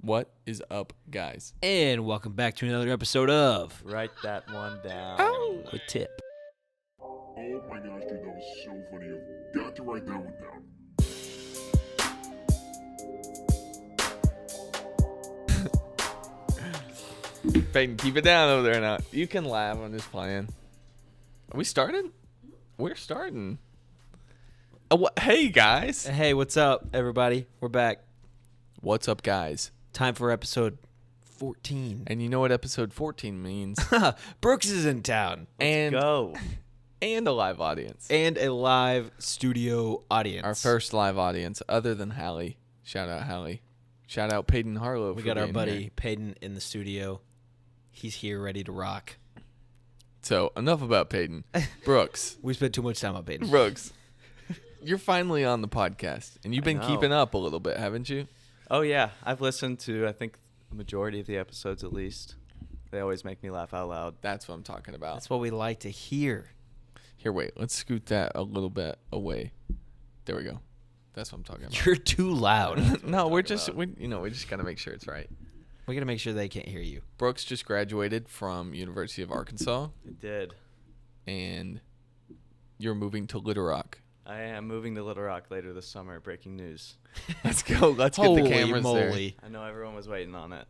What is up, guys? And welcome back to another episode of Write that one down. The Tip. Oh my gosh, dude, that was so funny. I've got to write that one down. Peydon, keep it down over there now. You can laugh. I'm just playing. Are we started? We're starting. Hey, guys. Hey, what's up, everybody? We're back. What's up, guys? Time for episode 14. And you know what episode 14 means? Brooks is in town. and Go. and a live audience. And a live studio audience. Our first live audience, other than Hallie. Shout out Hallie. Shout out Peydon Harlow. We for got our being buddy here. Peydon in the studio. He's here ready to rock. So enough about Peydon. Brooks. We spent too much time on Peydon. Brooks. You're finally on the podcast, and you've been know. keeping up a little bit, haven't you? Oh, yeah. I've listened to, I think, the majority of the episodes at least. They always make me laugh out loud. That's what I'm talking about. That's what we like to hear. Here, wait. Let's scoot that a little bit away. There we go. That's what I'm talking about. You're too loud. No, we're talking just about. we just gotta make sure it's right. We got to make sure they can't hear you. Brooks just graduated from University of Arkansas, It did. and you're moving to Little Rock. I am moving to Little Rock later this summer. Breaking news. Let's go. Let's get the cameras there. moly. I know everyone was waiting on it.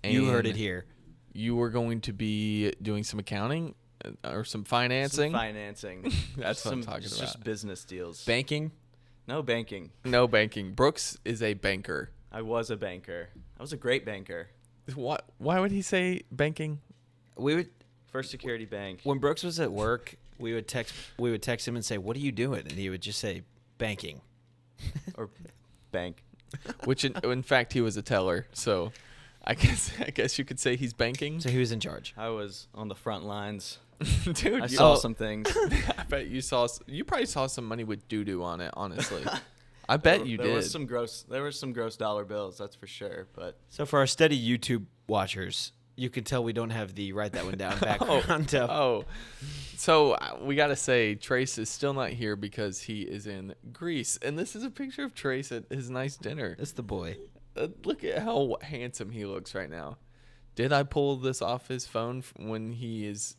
You heard it And here. You were going to be doing some accounting or some financing. Some financing. That's what I'm Some- talking it's about. Just business deals. Banking? No banking. No banking. Brooks is a banker. I was a banker. I was a great banker. Why would he say banking? We would First Security Bank. when Brooks was at work, we would text him and say, "What are you doing?" And he would just say, "Banking." Or bank. Which in fact he was a teller. So I guess you could say he's banking. So he was in charge. I was on the front lines. Dude, I you- saw some things. I bet you probably saw some money with doo-doo on it, honestly. I bet you there did. There were some gross dollar bills, that's for sure. But So for our steady YouTube watchers, you can tell we don't have the write that one down background. So we got to say Trace is still not here because he is in Greece. And this is a picture of Trace at his nice dinner. It's the boy. Look at how handsome he looks right now. Did I pull this off his phone when he is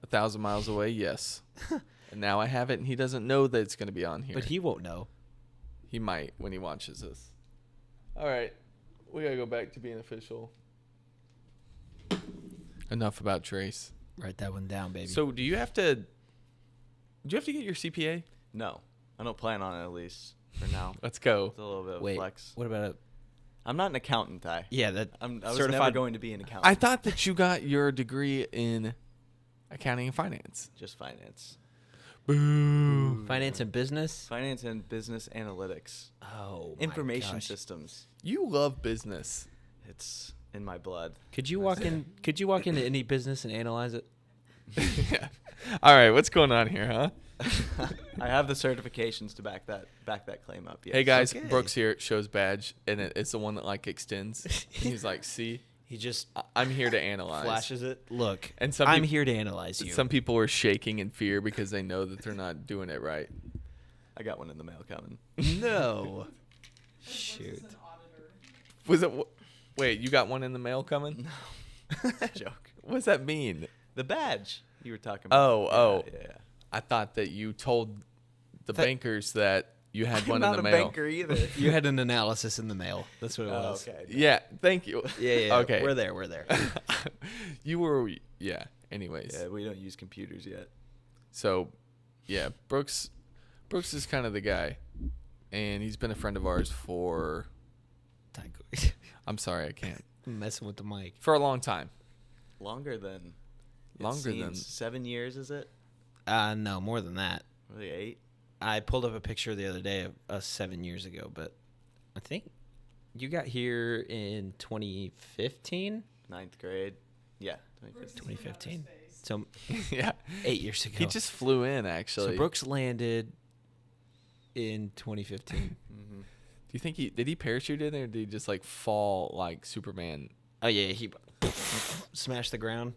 1,000 miles away? Yes. And now I have it, and he doesn't know that it's going to be on here. But he won't know. He might when he watches this. All right. We got to go back to being official. Enough about Trace. Write that one down, baby. So do you have to get your CPA? no, I don't plan on it, at least for now. Let's go. It's a little bit of wait, flex. what about a I'm not an accountant, Ty. yeah that I was never certified going to be an accountant. I thought that you got your degree in accounting and finance. Just finance. Boo. finance and business? Finance and business analytics. Oh, my Information gosh. systems. You love business. It's in my blood. Could you walk into any business and analyze it? Yeah. All right, what's going on here, huh? I have the certifications to back that claim up. Yes. Hey guys, Okay. Brooks here shows badge, and it's the one that like extends. And he's like, "See, He just I'm here to analyze." flashes it. Look, And some I'm peop- here to analyze you. Some people are shaking in fear because they know that they're not doing it right. I got one in the mail coming. No. Shoot. Was it? Wait, you got one in the mail coming? Joke. What does that mean? The badge you were talking about. Oh. Yeah. I thought that you told the bankers that you had I'm one not in the a mail. banker either. You had an analysis in the mail. That's what it Oh, was. okay. Yeah, thank you. Yeah. Okay. We're there. You were, yeah. Anyways, Yeah, we don't use computers yet. so yeah, Brooks is kind of the guy, and he's been a friend of ours for. I'm sorry, I can't. Messing with the mic. For a long time. Longer than. Longer than 7 years, is it? No, more than that. Really 8? I pulled up a picture the other day of us 7 years ago, but I think you got here in 2015. 9th grade. Yeah. 2015. So yeah. 8 years ago. He just flew in actually. So Brooks landed in 2015. Mm-hmm. Do you think did he parachute in or did he just like fall like Superman? Oh yeah, he smashed the ground.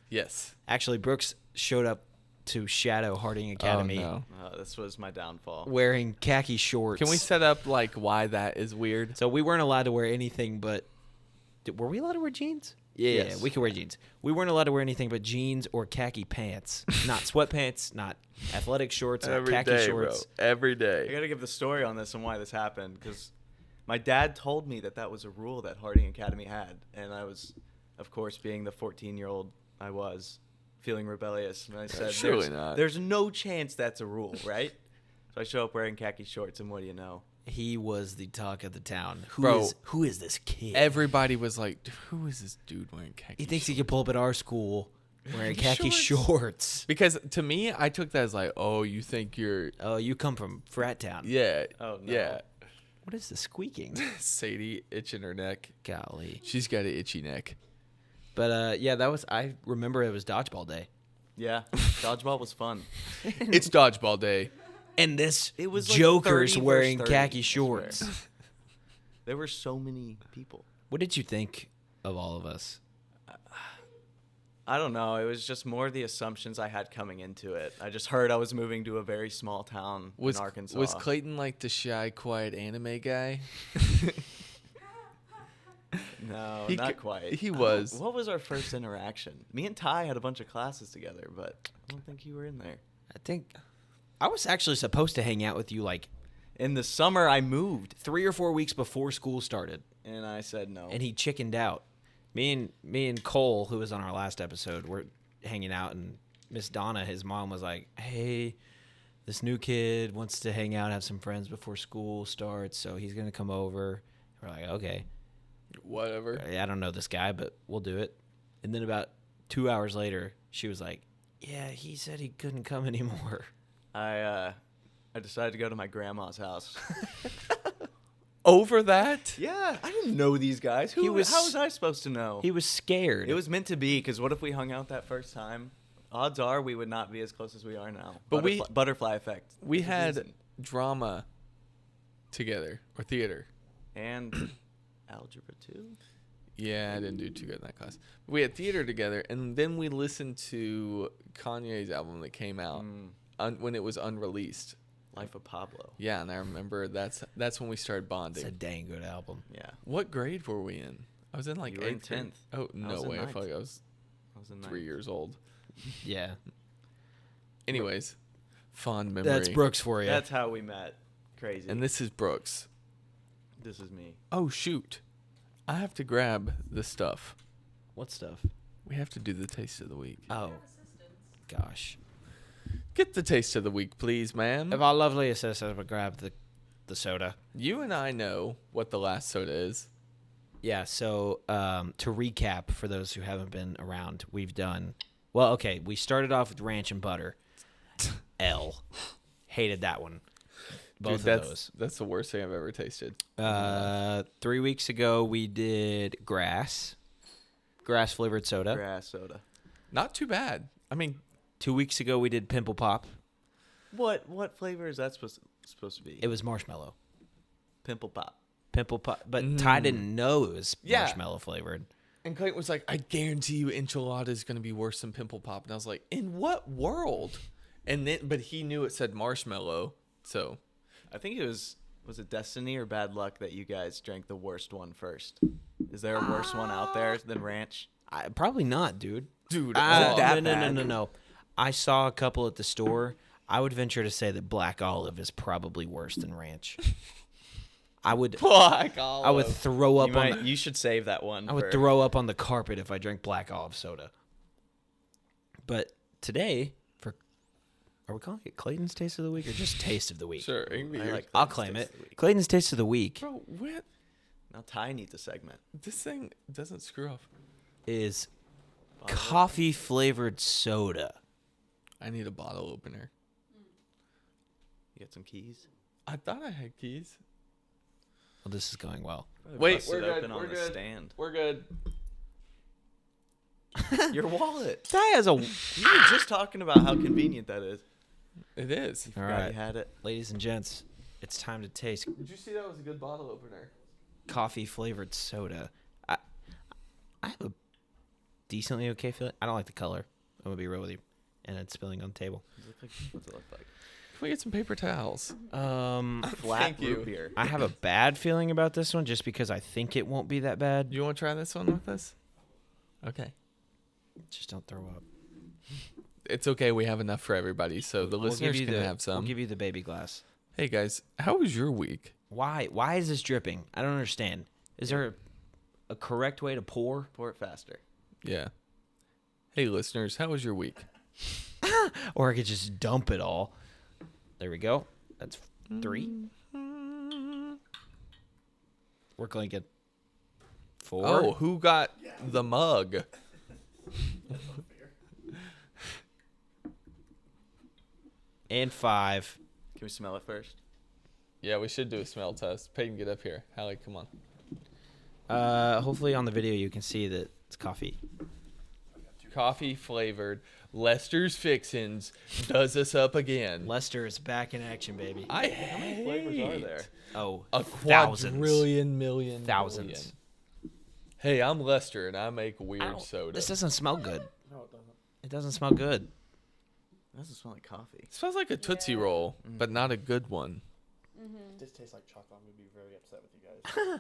Yes. Actually, Brooks showed up to Shadow Harding Academy Oh, no. This was my downfall. wearing khaki shorts. Can we set up like why that is weird? So we weren't allowed to wear anything but. Were we allowed to wear jeans? Yeah, Yes. we could wear jeans. We weren't allowed to wear anything but jeans or khaki pants. Not sweatpants, not athletic shorts, or Every khaki day, shorts. bro. Every I day. got to give the story on this and why this happened because my dad told me that was a rule that Harding Academy had, and I was, of course, being the 14-year-old I was, feeling rebellious, and I said, surely not. There's no chance that's a rule, right?" So I show up wearing khaki shorts, and what do you know? He was the talk of the town. Bro, Who is this kid? Everybody was like, "Who is this dude wearing khaki?" He thinks he shorts?" can pull up at our school wearing khaki shorts. Because to me, I took that as like, "Oh, you think you're." Oh, you come from frat town. Yeah. Oh, no. Yeah. What is the squeaking? Sadie itching her neck. Golly. She's got an itchy neck. But yeah, that was. I remember it was dodgeball day, Yeah, dodgeball was fun. It's dodgeball day. and this It was like Joker's 30 wearing versus 30, khaki I shorts. swear. There were so many people. What did you think of all of us? I don't know. It was just more the assumptions I had coming into it. I just heard I was moving to a very small town in Arkansas. Was Clayton like the shy, quiet anime guy? No, He not c- quite. he I don't- was. What was our first interaction? Me and Ty had a bunch of classes together, but I don't think you were in there. I think I was actually supposed to hang out with you like In the summer, I moved, 3 or 4 weeks before school started, and I said no. and he chickened out. Me and Cole, who was on our last episode, were hanging out, and Miss Donna, his mom, was like, "Hey, this new kid wants to hang out, have some friends before school starts, so he's gonna come over." We're like, "Okay." Whatever. I don't know this guy, but we'll do it. And then about 2 hours later, she was like, "Yeah, he said he couldn't come anymore." I decided to go to my grandma's house. Over that? Yeah, I didn't know these guys. How was I supposed to know? He was scared. It was meant to be, because what if we hung out that first time? Odds are we would not be as close as we are now. But butterfly effect. We It's a had reason. drama together, or theater. And algebra too. Yeah, I didn't do too good in that class. We had theater together, and then we listened to Kanye's album that came out when it was unreleased. Life of Pablo. Yeah, and I remember that's when we started It's bonding. a dang good album. Yeah. What grade were we in? I was in like You were in 8th grade. 10th. Oh, I no was in way. I ninth. felt like I was I was in 3 ninth. years old. Yeah. Anyways, fond memory. That's Brooks for you. That's how we met. Crazy. And this is Brooks. This is me. Oh, shoot. I have to grab the stuff. What stuff? We have to do the taste of the week. Oh, gosh. Get the taste of the week, please, ma'am. If our lovely assistant would grab the soda. You and I know what the last soda is. Yeah, so to recap for those who haven't been around, we've done... Well, okay, we started off with ranch and butter. L. Hated that one. Both Dude, of those. That's the worst thing I've ever tasted. 3 weeks ago, we did grass-flavored soda. Grass soda. Not too bad. I mean, 2 weeks ago, we did pimple pop. What flavor is that supposed to be? It was marshmallow. Pimple pop. Pimple pop. But Ty didn't know it was Yeah. marshmallow flavored. and Clayton was like, I guarantee you enchilada is going to be worse than pimple pop. And I was like, in what world? And then, but he knew it said marshmallow. So I think it was it Destiny or bad luck that you guys drank the worst one first? Is there a worse one out there than ranch? Probably not, dude. Dude, No, that no, bad? no. I saw a couple at the store. I would venture to say that black olive is probably worse than ranch. I would black olive. I would throw up on You should save that one. I would throw up on the carpet if I drank black olive soda. But today, are we calling it Clayton's Taste of the Week or just Taste of the Week? Sure. It can be I yours. like I'll Clayton's claim Taste it. of the Week. Clayton's Taste of the Week Bro, what? Now Ty needs a segment. This thing doesn't screw off. is coffee flavored soda. I need a bottle opener. You got some keys? I thought I had keys. Well, this is going well. Wait, Bust we're it good. open on We're the good. stand. We're good. Your wallet. Ty has a. You were just talking about how convenient that is. It is. All Forgot right, you had it. ladies and gents, it's time to taste Did you see that was a good bottle opener? coffee flavored soda. I have a decently okay feeling. I don't like the color. I'm gonna be real with you, and it's spilling on the table. What's it look like? Can we get some paper towels? Flat Thank you. root beer. I have a bad feeling about this one just because I think it won't be that bad. You want to try this one with us? Okay. Just don't throw up. It's okay. We have enough for everybody, so the listeners can have some. We'll give you the baby glass. Hey, guys. How was your week? Why? Why is this dripping? I don't understand. Is there a correct way to pour? Pour it faster. Yeah. Hey, listeners. How was your week? Or I could just dump it all. There we go. That's 3. We're going to get 4. Oh, who got the mug? And 5. Can we smell it first? Yeah, we should do a smell test. Peyton, get up here. Hallie, come on. Hopefully on the video you can see that it's coffee. Coffee flavored. Lester's Fixins does us up again. Lester is back in action, baby. How many flavors are there? Oh, A thousands. quadrillion million. Thousands. Billion. Hey, I'm Lester, and I make I weird don't- soda. This doesn't smell good. No, it doesn't. It doesn't smell good. It doesn't smell like coffee. It smells like a Tootsie Roll, but not a good one. This tastes like chocolate. I'm gonna be very upset with you guys.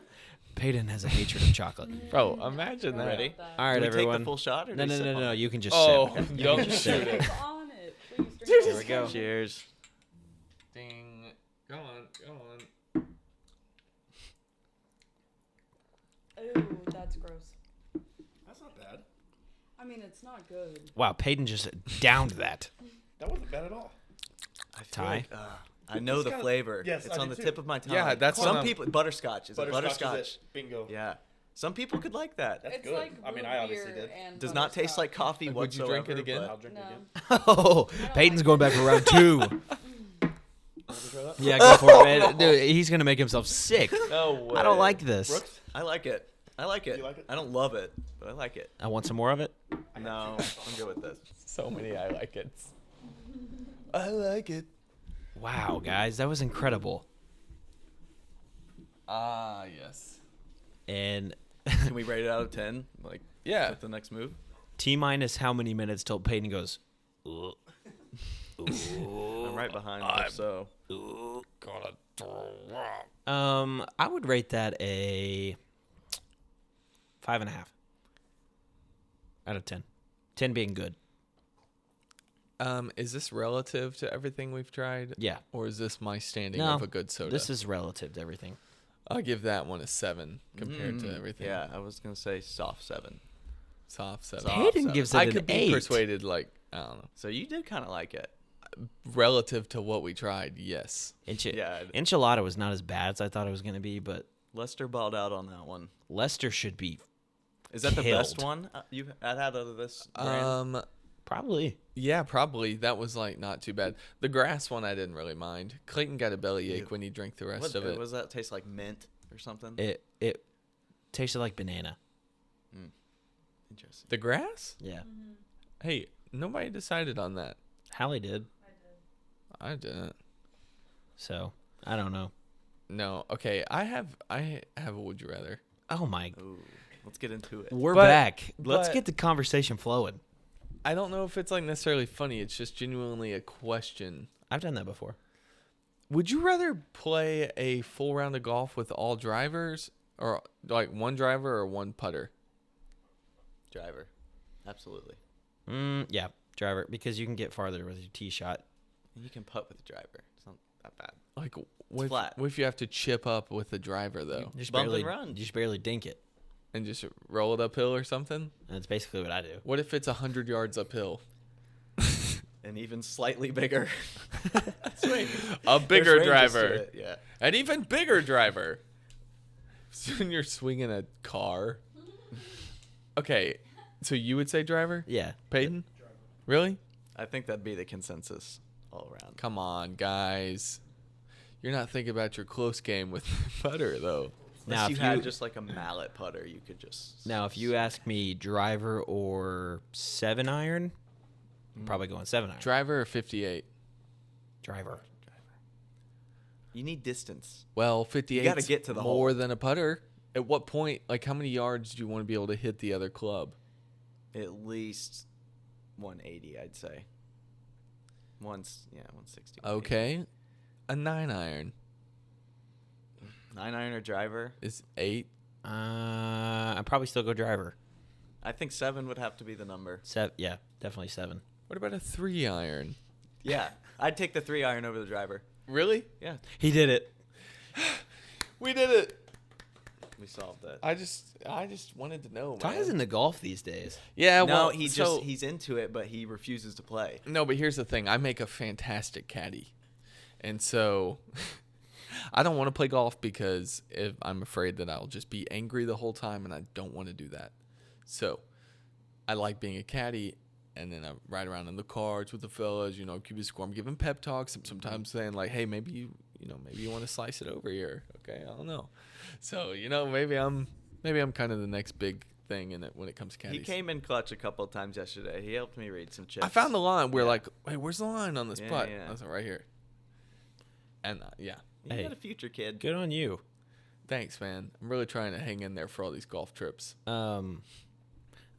Peyton has a hatred of chocolate. Bro, imagine that. Ready? All right, Do we everyone. take the full shot? Or No, do we no, sip no, on no. it? You can just Oh, sip. don't shoot it. It's on it. Please drink There we it. go. Cheers. Ding. Go on. Ooh, that's gross. That's not bad. I mean, it's not good. Wow, Peyton just downed that. That wasn't bad at all. I feel Ty? like, I know the kinda- flavor. Yes, it's I on do the too. tip of my tongue. Yeah, that's what some I'm- people. Butterscotch. Is it Butterscotch. butterscotch? Is it. Bingo. Yeah. Some people could like that. That's It's good. like I mean, root I obviously beer did. and Does not taste like butterscotch. coffee Would you whatsoever. drink it again? I'll but- drink No. it again. Oh, Peyton's going back for round 2. Want to try that? Yeah, go for it, man. Dude, he's going to make himself sick. No way. I don't like this. Brooks? I like it. I like it. You like it? I don't love it, but I like it. I want some more of it. No, I'm good with this. So many I like it. I like it. Wow, guys, that was incredible. Ah, yes. And Can we rate it out of 10? Like, Yeah. what's the next move? T minus how many minutes till Peyton goes, "Ugh." I'm right behind him, so. Gonna throw up. I would rate that a 5.5 out of 10. 10 being good. Is this relative to everything we've tried? Yeah. Or is this my standing No, of a good soda? This is relative to everything. I'll give that one a 7 compared to everything. Yeah, I was going to say soft 7. Soft 7. Soft. Peyton seven. gives it I an could be 8. persuaded, like, I don't know. So you did kind of like it. Relative to what we tried, yes. Yeah. Enchilada was not as bad as I thought it was going to be, but Lester balled out on that one. Lester should be Is that the best Killed. one you've had out of this brand? probably. Yeah, probably. That was, like, not too bad. The grass one I didn't really mind. Clayton got a bellyache Ew. when he drank the rest What of it. was that taste like mint or something? It tasted like banana. Interesting. The grass? Yeah. Hey, nobody decided on that. Hallie did. I didn't. So, I don't know. No. Okay, I have a would you rather. Oh my. Ooh, let's get into it. We're But- back. Let's but- get the conversation flowing. I don't know if it's like necessarily funny. It's just genuinely a question. I've done that before. Would you rather play a full round of golf with all drivers or like one driver or one putter? Driver. Absolutely. Yeah, driver, because you can get farther with your tee shot. And you can putt with the driver. It's not that bad. Like what flat. if you have to chip up with the driver though You just Bump barely and run. You just barely dink it. and just roll it uphill or something? And that's basically what I do. What if it's 100 yards uphill? And even slightly bigger. A bigger There's ranges to driver. it, yeah. An even bigger driver. Soon you're swinging a car. Okay, so you would say driver? Yeah. Peyton? Really? I think that'd be the consensus all around. Come on, guys. You're not thinking about your close game with putter, though. Now, Unless you if had you just like a mallet putter, you could just. now if you ask me driver or 7-iron, I'm probably going 7-iron. Driver or 58? Driver. You need distance. Well, 58 gotta get to the more hole. than a putter. At what point, like how many yards do you want to be able to hit the other club? At least 180, I'd say. 160. Okay. A 9-iron 9-iron or driver. is 8. I'd probably still go driver. I think 7 would have to be the number. Yeah, definitely 7. What about a 3-iron? Yeah, I'd take the 3-iron over the driver. Really? Yeah, He did it. We did it. we solved it. I just wanted to know, man. Ty's into golf these days. Yeah, No, well, he's into it, but he refuses to play. No, but here's the thing. I make a fantastic caddy. And so I don't want to play golf because if I'm afraid that I'll just be angry the whole time, and I don't want to do that. So I like being a caddy, and then I ride around in the carts with the fellas, keep it score. I'm giving pep talks. I'm sometimes saying like, hey, maybe you want to slice it over here. Okay, I don't know. So, maybe I'm kind of the next big thing in it when it comes to caddies. He came in clutch a couple of times yesterday. He helped me read some chips. I found the line. We're Yeah. like, hey, where's the line on this Yeah, putt? yeah. I was like, right here. And yeah, You Hey. got a future, kid. Good on you. thanks, man. I'm really trying to hang in there for all these golf trips.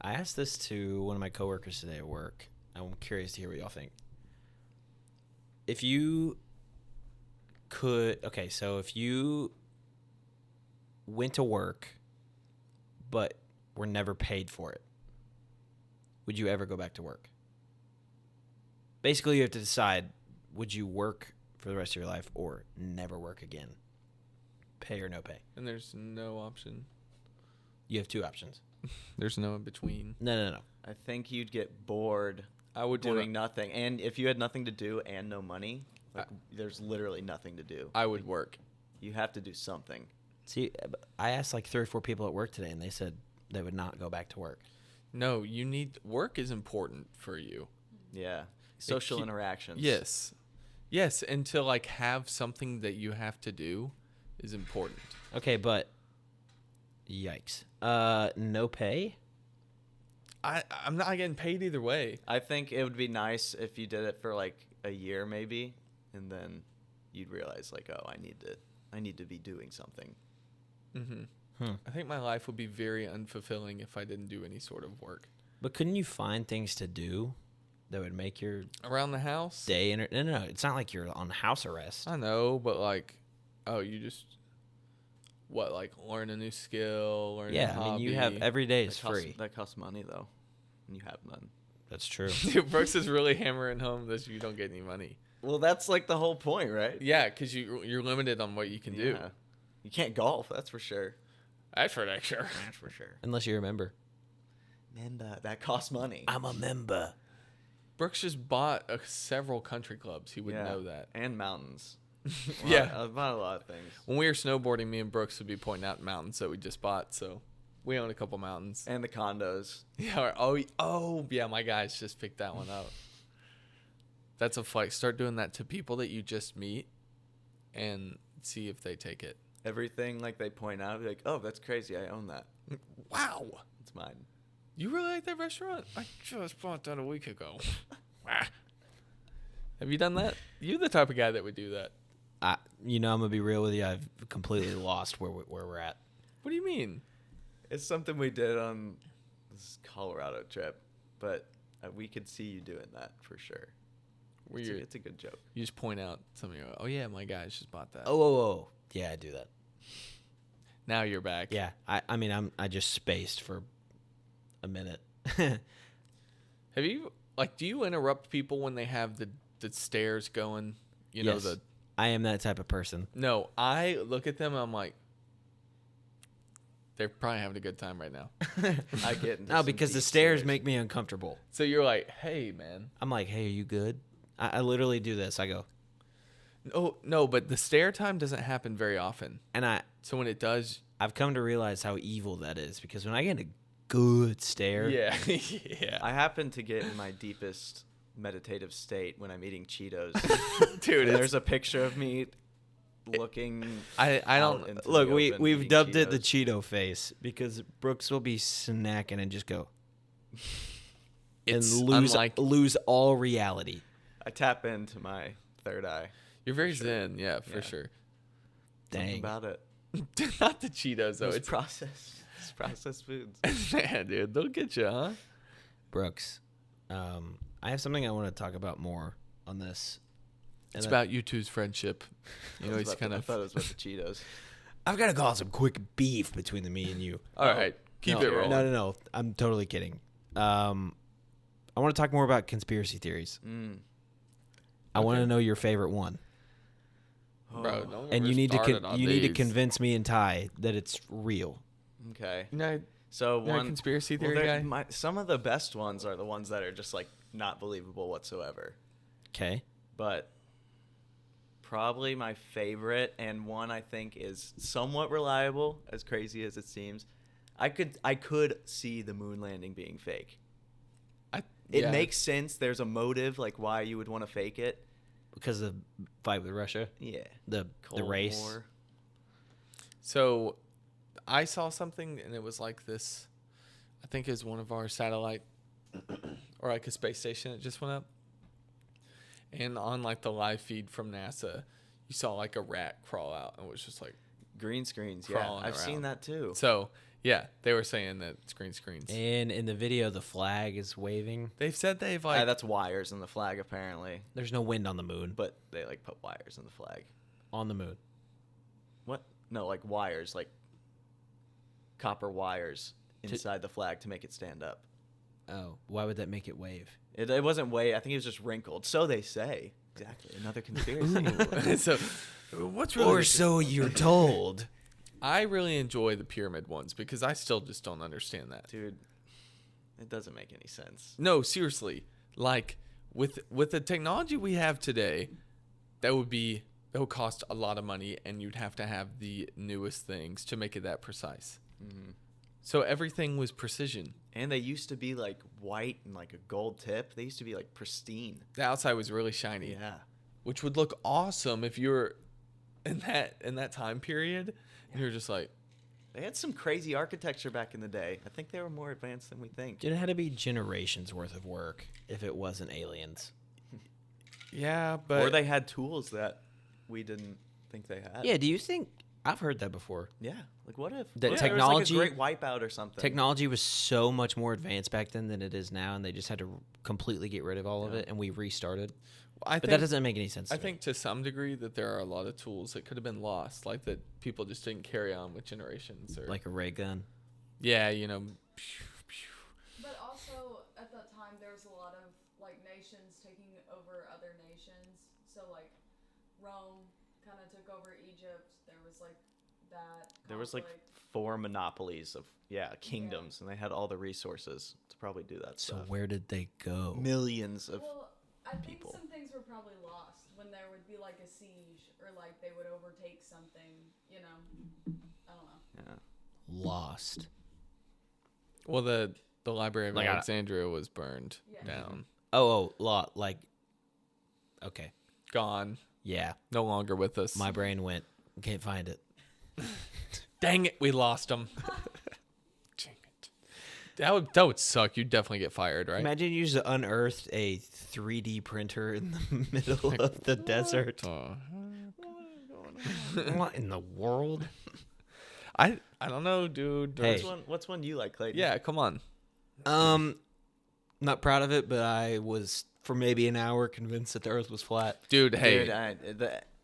I asked this to one of my coworkers today at work. I'm curious to hear what y'all think. If you if you went to work but were never paid for it, would you ever go back to work? Basically, you have to decide, would you work for the rest of your life or never work again? Pay or no pay? And there's no option. You have 2 options. There's no in between. No. I think you'd get bored I would doing nothing. And if you had nothing to do and no money, there's literally nothing to do. I would work. You have to do something. See, I asked like 3 or 4 people at work today, and they said they would not go back to work. No, work is important for you. Yeah. Social keep- interactions. Yes, and to like have something that you have to do is important. Okay, but yikes. No pay? I'm not getting paid either way. I think it would be nice if you did it for like a year maybe, and then you'd realize like, oh, I need to be doing something. Mm-hmm. I think my life would be very unfulfilling if I didn't do any sort of work. But couldn't you find things to do that would make your Around the house? day? No. It's not like you're on house arrest. I know, but like, you just, like learn a new skill, learn a Yeah, hobby. I mean, you have every day is free. That costs money though, and you have none. That's true. Dude, Brooks is really hammering home that you don't get any money. Well, that's like the whole point, right? Yeah, because you're limited on what you can do. Yeah. You can't golf, that's for sure. That's for sure. That's for sure. Unless you're a member. Member, that costs money. I'm a member. Brooks just bought several country clubs. He would Yeah. know that. And mountains. Yeah. I bought a lot of things. When we were snowboarding, me and Brooks would be pointing out mountains that we just bought. So we own a couple mountains. And the condos. Yeah. Yeah. My guys just picked that one up. That's a flex. Start doing that to people that you just meet, and see if they take it. Everything like they point out, be like, oh, that's crazy. I own that. Wow. It's mine. You really like that restaurant? I just bought that a week ago. Have you done that? You're the type of guy that would do that. I'm gonna be real with you. I've completely lost where we're at. What do you mean? It's something we did on this Colorado trip, but we could see you doing that for sure. It's a good joke. You just point out something. Oh yeah, my guys just bought that. Oh. Yeah, I do that. Now you're back. Yeah, I just spaced for a minute. Have you do you interrupt people when they have the stairs going? Yes. I am that type of person. No, I look at them and I'm like, they're probably having a good time right now. I get into No, some because the deep stairs make me uncomfortable. So you're like, hey man. I'm like, hey, are you good? I literally do this. I go, Oh no, but the stair time doesn't happen very often. and So when it does, I've come to realize how evil that is, because when I get a good stare, yeah, yeah, I happen to get in my deepest meditative state when I'm eating Cheetos. dude. And there's a picture of me looking. I out don't into look, the open we've eating dubbed it the Cheetos. Cheeto face, because Brooks will be snacking and just go It's and unlike lose all reality. I tap into my third eye. you're very zen, yeah, for Yeah. sure. Something Dang. about it. Not the Cheetos though. Those It's processed foods. man, dude. They'll get you, huh? Brooks, I have something I want to talk about more on this. It's about you two's friendship. You know, he's kind I of. thought it was about the Cheetos. I've got to call some quick beef between me and you. All right, keep no, it rolling. No. I'm totally kidding. I want to talk more about conspiracy theories. I want to know your favorite one. Bro, don't get And me you need started on you need to these. convince me and Ty that it's real. Okay. No, So you're a one conspiracy well, theory they're- guy. some of the best ones are the ones that are just like not believable whatsoever. Okay. But probably my favorite and one I think is somewhat reliable, as crazy as it seems. I could see the moon landing being fake. It Yeah. makes sense. There's a motive like why you would want to fake it. Because of the fight with Russia, Yeah. the Cold race. War. So, I saw something and it was like this. I think it was one of our satellite or like a space station that just went up. And on like the live feed from NASA, you saw like a rat crawl out and it was just like. Green screens. Yeah, Crawling I've seen around. that too. So, yeah, they were saying that it's green screens. And in the video, the flag is waving. They've said they've like. That's wires in the flag apparently, There's no wind on the moon. but they like put wires in the flag. On the moon. What? No, like wires, like copper wires inside the flag to make it stand up. Oh, why would that make it wave? It wasn't way. I think it was just wrinkled. So they say. Exactly. Another conspiracy. So, what's really. Or so you're told. I really enjoy the pyramid ones because I still just don't understand that. Dude, it doesn't make any sense. No, seriously. Like with the technology we have today, that would cost a lot of money and you'd have to have the newest things to make it that precise. Mm-hmm. So everything was precision. And they used to be like white and like a gold tip. They used to be like pristine. The outside was really shiny, Yeah. which would look awesome if you're in that time period and you're just like, They had some crazy architecture back in the day. I think they were more advanced than we think. It had to be generations worth of work if it wasn't aliens. yeah, but Or they had tools that we didn't think they had. Yeah, do you think... I've heard that before. Yeah. Like what if? That what if technology- there was like a great wipeout or something? Technology was so much more advanced back then than it is now, and they just had to completely get rid of all of it, and we restarted. I But think that doesn't make any sense to I me. think to some degree that there are a lot of tools that could have been lost, like that people just didn't carry on with generations. Or Like a ray gun. yeah, you know. But also, at that time, there was a lot of like nations taking over other nations. So like, Rome kind of took over Egypt. There was like that. There was like conflict. 4 monopolies of kingdoms, and they had all the resources to probably do that So stuff. where did they go? Millions of Well, I think people. some things were probably lost when there would be like a siege or like they would overtake something. You know, I don't know. yeah. Lost. Well, the Library of Like, Alexandria was burned Yeah. down, Lot. Like, okay. gone, Yeah. no longer with us. My brain went, can't find it. Dang it, we lost them. Dang it. That would suck. You'd definitely get fired, right? Imagine you just unearthed a 3D printer in the middle of the desert. What in the world? I don't know, dude. Hey. What's one you like, Clayton? Yeah, come on. Not proud of it, but I was for maybe an hour convinced that the Earth was flat. Dude, hey. Dude,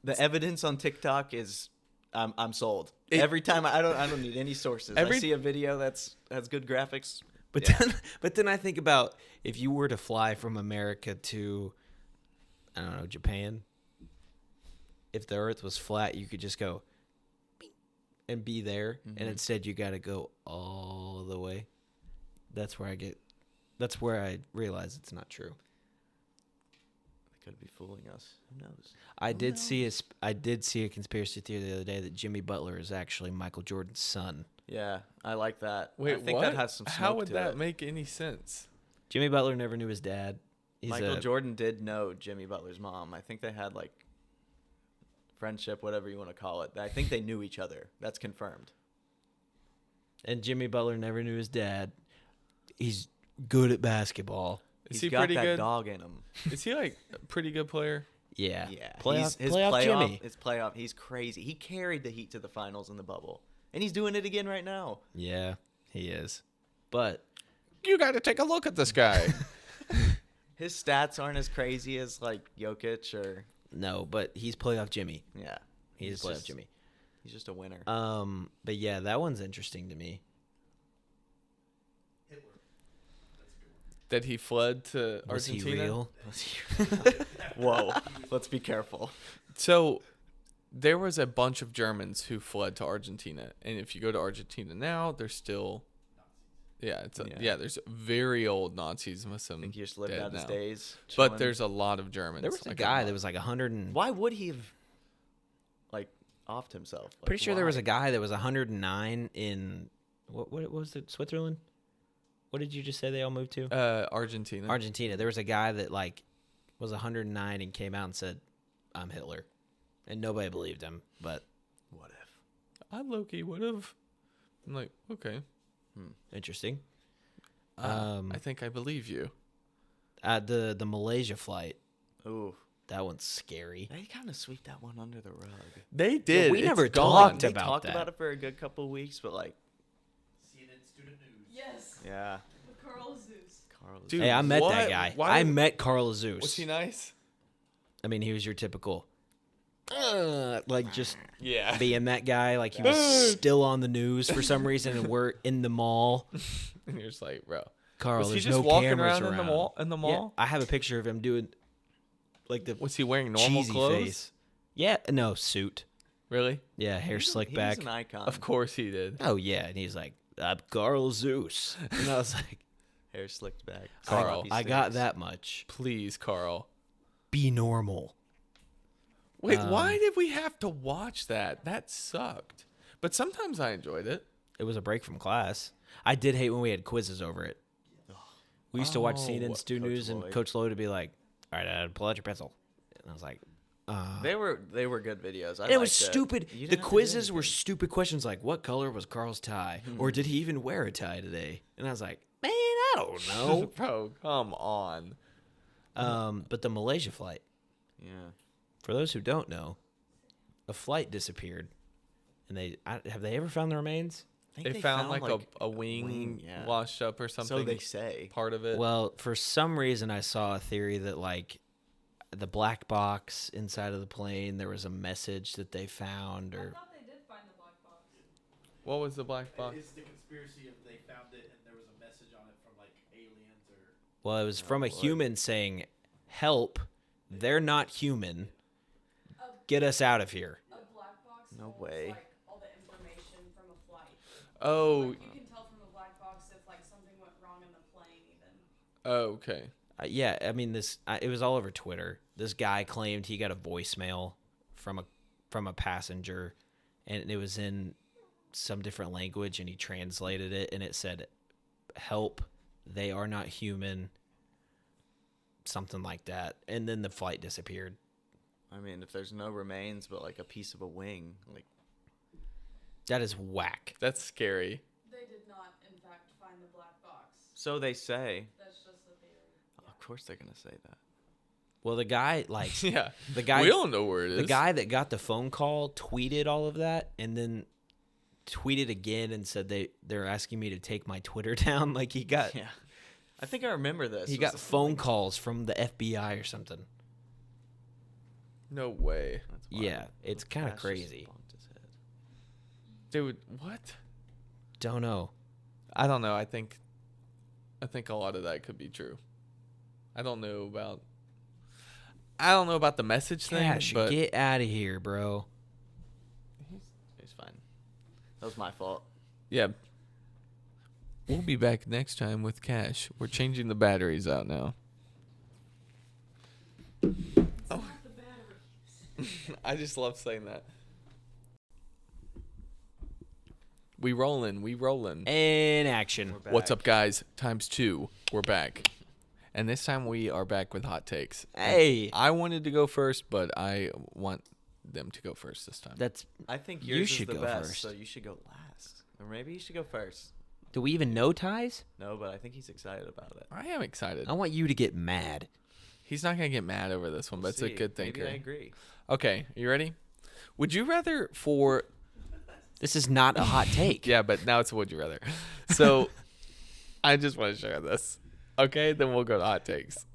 the evidence on TikTok is I'm sold. Every time I don't need any sources. I see a video that's has good graphics. But then I think about if you were to fly from America to, I don't know, Japan. If the Earth was flat, you could just go beep and be there, and instead you got to go all the way. That's where I realize it's not true. They could be fooling us. Who knows? I did see a conspiracy theory the other day that Jimmy Butler is actually Michael Jordan's son. Yeah, I like that. Wait, I think what? that has some smoke How would to that it. make any sense? Jimmy Butler never knew his dad. Michael Jordan did know Jimmy Butler's mom. I think they had like friendship, whatever you want to call it. I think they knew each other. That's confirmed. And Jimmy Butler never knew his dad. He's good at basketball. Is He's he got pretty that good? dog in him. Is he like a pretty good player? Yeah. Yeah, Playoff, his playoff Jimmy. His playoff. He's crazy. He carried the Heat to the finals in the bubble, and he's doing it again right now. Yeah, he is. But You got to take a look at this guy. His stats aren't as crazy as like Jokic or No, but he's playoff Jimmy. yeah. He's playoff Jimmy. He's just a winner. But yeah, that one's interesting to me. That he fled to Was Argentina. he real? Whoa, let's be careful. So there was a bunch of Germans who fled to Argentina, and if you go to Argentina now, there's still, there's very old Nazis. Most of I them think he just lived dead out his now. days. But chilling. there's a lot of Germans. There was a like guy lot. that was like 100 and... Why would he have like offed himself? Like, Pretty sure there was why? a guy that was 109 in... What was it? Switzerland? What did you just say they all moved to? Argentina. Argentina. There was a guy that like was 109 and came out and said, "I'm Hitler," and nobody believed him. But What if? I low-key would have. I'm like, okay. interesting. I think I believe you. The Malaysia flight, Ooh, that one's scary. they kind of sweep that one under the rug. They did. we It's never gone. talked They about talked that. about it for a good couple of weeks, but like, CNN student news. Yes. yeah, With Carl Zeus. Carl. Dude, Hey, I met that what? guy. Why- I met Carl Zeus. Was he nice? I mean, he was your typical, like just Yeah. being that guy. Like he was still on the news for some reason, and we're in the mall. And you're just like, bro. Carl, Was he there's just no walking cameras around in the mall? In the Yeah, mall? I have a picture of him doing like the Was he wearing normal cheesy clothes? face. Yeah, no suit. Really? Yeah, hair slick He's back. an icon. Of course he did. Oh yeah, and he's like, "I'm Carl Zeus," and I was like, Hair slicked back. Carl. Sloppy "I got stairs. that much. Please, Carl. Be normal." Wait, why did we have to watch that? That sucked. But sometimes I enjoyed it. It was a break from class. I did hate when we had quizzes over it. We used to watch Oh, CNN Stu Coach News, and Lloyd. Coach Lloyd would be like, "All right, pull out your pencil," and I was like, They were good videos. and it was liked stupid. You The didn't have to do quizzes were anything. stupid questions like, "What color was Carl's tie?" or "Did he even wear a tie today?" And I was like, "Man, I don't know." Bro, come on. But the Malaysia flight, Yeah. for those who don't know, a flight disappeared, and have they ever found the remains? I think They found like a wing yeah. washed up or something. So they say. Part of it. Well, for some reason, I saw a theory that like the black box inside of the plane, there was a message that they found, I or thought they did find the black box. What was the black box? It's the conspiracy of they found it and there was a message on it from like aliens or. well, it was from a human saying, "Help, they're not human. Get us out of here." A black box No holds, way. like all the information from a flight. Oh, Like, you can tell from a black box if like something went wrong in the plane even. oh, okay. Yeah, I mean it was all over Twitter. This guy claimed he got a voicemail from a passenger, and it was in some different language, and he translated it, and it said, "Help, they are not human," something like that. And then the flight disappeared. I mean, if there's no remains but like a piece of a wing, like That is whack. That's scary. They did not, in fact, find the black box. so they say. That's just a theory. Of course they're gonna say that. Well, the guy like Yeah. the guy We don't know where it is. the guy that got the phone call tweeted all of that, and then tweeted again and said they're asking me to take my Twitter down. Like he got Yeah. I think I remember this. he Was got this phone like- calls from the FBI or something. No way. That's wild. Yeah, it's kind of Cash just crazy. bonked his head. Dude, what? Don't know. I don't know. I think a lot of that could be true. I don't know about the message thing, Cash, but get out of here, bro. He's fine. That was my fault. yeah. We'll be back next time with Cash. We're changing the batteries out now. Oh. I just love saying that. We rolling. In action. We're back. What's up, guys? ×2. We're back. And this time we are back with hot takes. Hey, I wanted to go first, but I want them to go first this time. that's. I think You yours should is the go best, first. so you should go last. Or maybe you should go first. Do we even know ties? No, but I think he's excited about it. I am excited. I want you to get mad. He's not going to get mad over this one, but it's a See, good thinker. Maybe I agree. Okay, you ready? Would you rather for... This is not a hot take. Yeah, but now it's a would you rather. So I just want to share this. Okay, then we'll go to hot takes.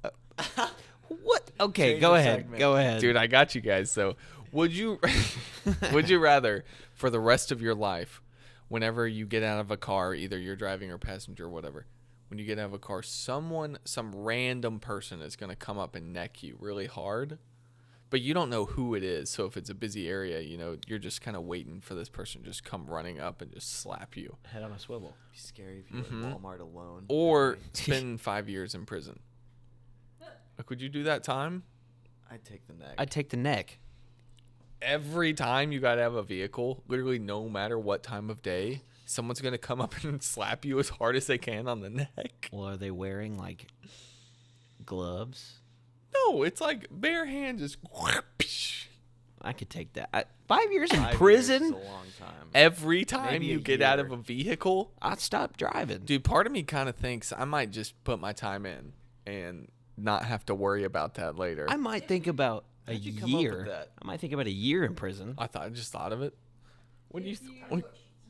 What? Okay, Change go the ahead. segment. Go ahead. Dude, I got you guys. So, would you rather for the rest of your life, whenever you get out of a car, either you're driving or passenger or whatever, when you get out of a car, some random person is going to come up and neck you really hard, but you don't know who it is. So if it's a busy area, you're just kind of waiting for this person to just come running up and just slap you. Head on a swivel. Be scary if you were at Walmart alone. Or spend 5 years in prison. Like, would you do that time? I'd take the neck. I'd take the neck. Every time you got to have a vehicle, literally no matter what time of day, someone's going to come up and slap you as hard as they can on the neck. Well, are they wearing, like, gloves? No, it's like bare hand just. I could take that. 5 years in 5 prison? years is a long time. Every time Maybe you a get out year. of a vehicle, I'd stop driving. dude, part of me kind of thinks I might just put my time in and not have to worry about that later. I might think about a How'd you come up with year. that? I might think about a year in prison. I just thought of it. What do you? If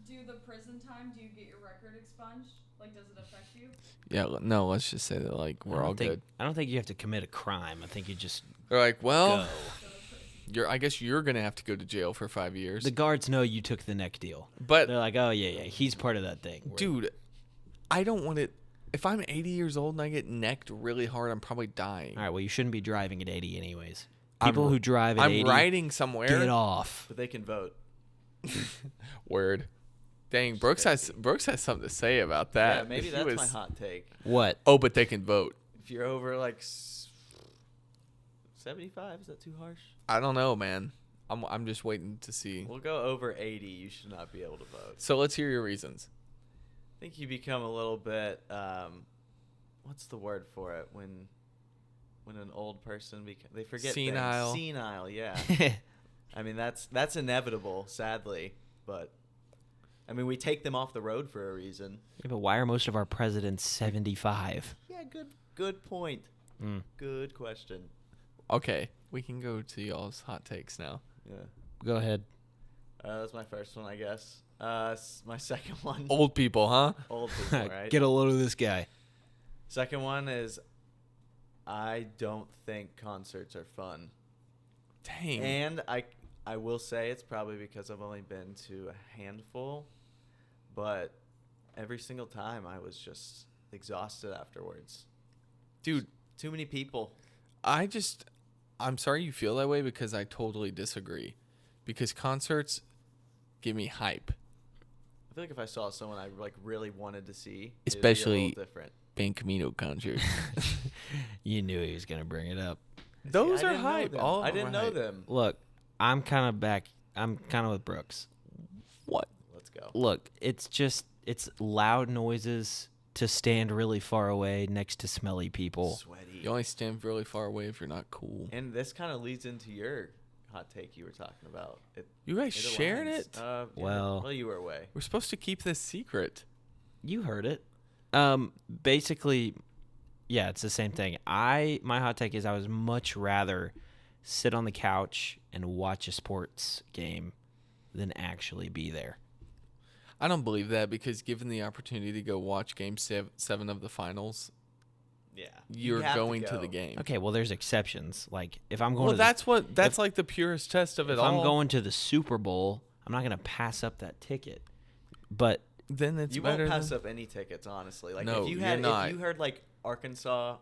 do the prison time, do you get your record expunged? Like, does it affect you? Yeah, no. Let's just say that like we're all good. I don't think you have to commit a crime. I think you just They're like, well, go. I guess you're gonna have to go to jail for 5 years. The guards know you took the neck deal. But They're like, oh, yeah, he's part of that thing. dude, I don't want it. If I'm 80 years old and I get necked really hard, I'm probably dying. All right, well, you shouldn't be driving at 80 anyways. People who drive at 80, I'm riding somewhere. get off. But they can vote. Word. Dang, Brooks has something to say about that. Yeah, maybe He that's was- my hot take. What? Oh, but they can vote. If you're over like 75, is that too harsh? I don't know, man. I'm just waiting to see. We'll go over 80. You should not be able to vote. So let's hear your reasons. I think you become a little bit. What's the word for it when an old person they forget Senile. things. Senile, yeah. I mean that's inevitable, sadly, but I mean we take them off the road for a reason. Yeah, but why are most of our presidents 75? Yeah, good point. Mm. Good question. Okay, we can go to y'all's hot takes now. Yeah. Go ahead. That's my first one, I guess. My second one. Old people, huh? Old people, right? Get a load of this guy. Second one is I don't think concerts are fun. Dang. And I will say it's probably because I've only been to a handful, but every single time I was just exhausted afterwards. Dude, Too many people. I'm sorry you feel that way because I totally disagree. Because concerts give me hype. I feel like if I saw someone I like really wanted to see, Especially- it'd be a little different. Ben Camino concerts. You knew he was going to bring it up. Those I are didn't know hype. them. All of I them didn't are know hype. them. Look, I'm kind of with Brooks. What? Let's go. Look, it's loud noises to stand really far away next to smelly people. Sweaty. You only stand really far away if you're not cool. And this kind of leads into your hot take you were talking about. You guys sharing aligns. it? Yeah. Well- you were away. We're supposed to keep this secret. You heard it. Basically, yeah, it's the same thing. My hot take is I would much rather sit on the couch and watch a sports game than actually be there. I don't believe that because given the opportunity to go watch Game 7 of the finals, Yeah. you're You have going to go. the game. Okay, well, there's exceptions. Like if I'm going, Well, to that's like the purest test of it if all. I'm going to the Super Bowl, I'm not gonna pass up that ticket. But then it's You better won't pass than, up any tickets, honestly. Like No, if you you're had not. if you heard like Arkansas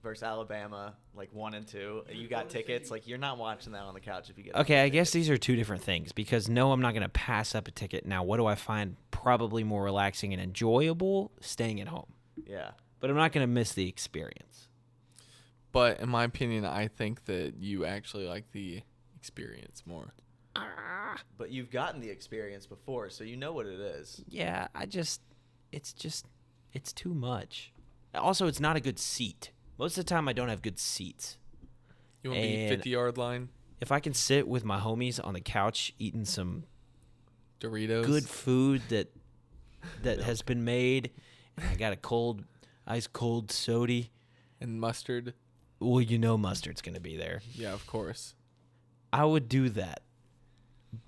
versus Alabama, like 1 and 2, and you got tickets, like you're not watching that on the couch if you get okay, I tickets. guess these are two different things because no, I'm not gonna pass up a ticket. Now, what do I find probably more relaxing and enjoyable? Staying at home. Yeah. But I'm not gonna miss the experience. But in my opinion, I think that you actually like the experience more. But you've gotten the experience before, so you know what it is. Yeah, it's too much. Also, it's not a good seat. Most of the time, I don't have good seats. You want to be And- 50-yard line, If I can sit with my homies on the couch eating some Doritos. good food that has been made, and I got a ice cold soda, and mustard. well, you know mustard's gonna be there. Yeah, of course. I would do that.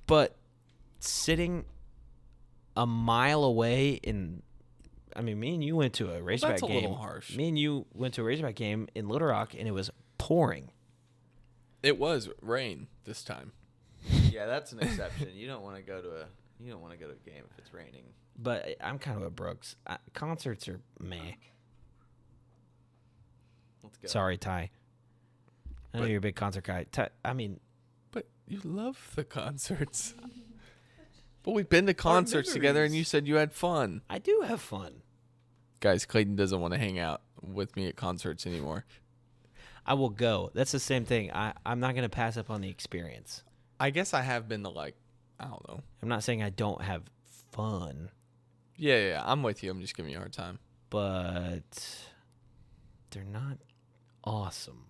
But sitting a mile away me and you went to a Razorback that's a game. little harsh. Me and you went to a Razorback game in Little Rock, and it was pouring. It was rain this time. Yeah, that's an exception. You don't want to go to a game if it's raining. But I'm kind of a Brooks. Concerts are meh. Let's go. Sorry, Ty. I know But- you're a big concert guy. I mean, But you love the concerts. But we've been to concerts together, and memories. you said you had fun. I do have fun. Guys, Clayton doesn't want to hang out with me at concerts anymore. I will go. That's the same thing. I'm not going to pass up on the experience. I guess I have been to, like, I don't know. I'm not saying I don't have fun, Yeah, I'm with you. I'm just giving you a hard time. but they're not awesome.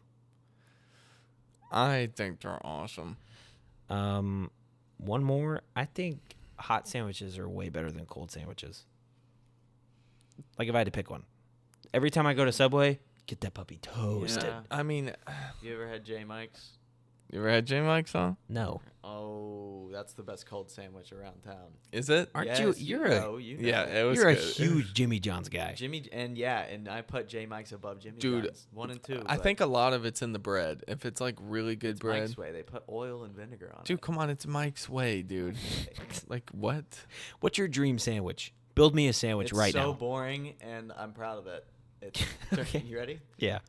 I think they're awesome. One more. I think hot sandwiches are way better than cold sandwiches. Like if I had to pick one. Every time I go to Subway, get that puppy toasted. Yeah. I mean, You ever had J. Mike's? you ever had J. Mike's on? No. Oh, that's the best cold sandwich around town. Is it? Aren't Yes, you? You're a you know. Yeah, it was you're a good. huge Jimmy John's guy. And I put J. Mike's above Jimmy Dude, John's. 1 and 2. I but think a lot of it's in the bread. If it's like really good it's bread. Mike's way. They put oil and vinegar on Dude, it. come on. It's Mike's way, dude. Like, what? What's your dream sandwich? Build me a sandwich It's right so now. boring, and I'm proud of it. It's Okay. You ready? Yeah.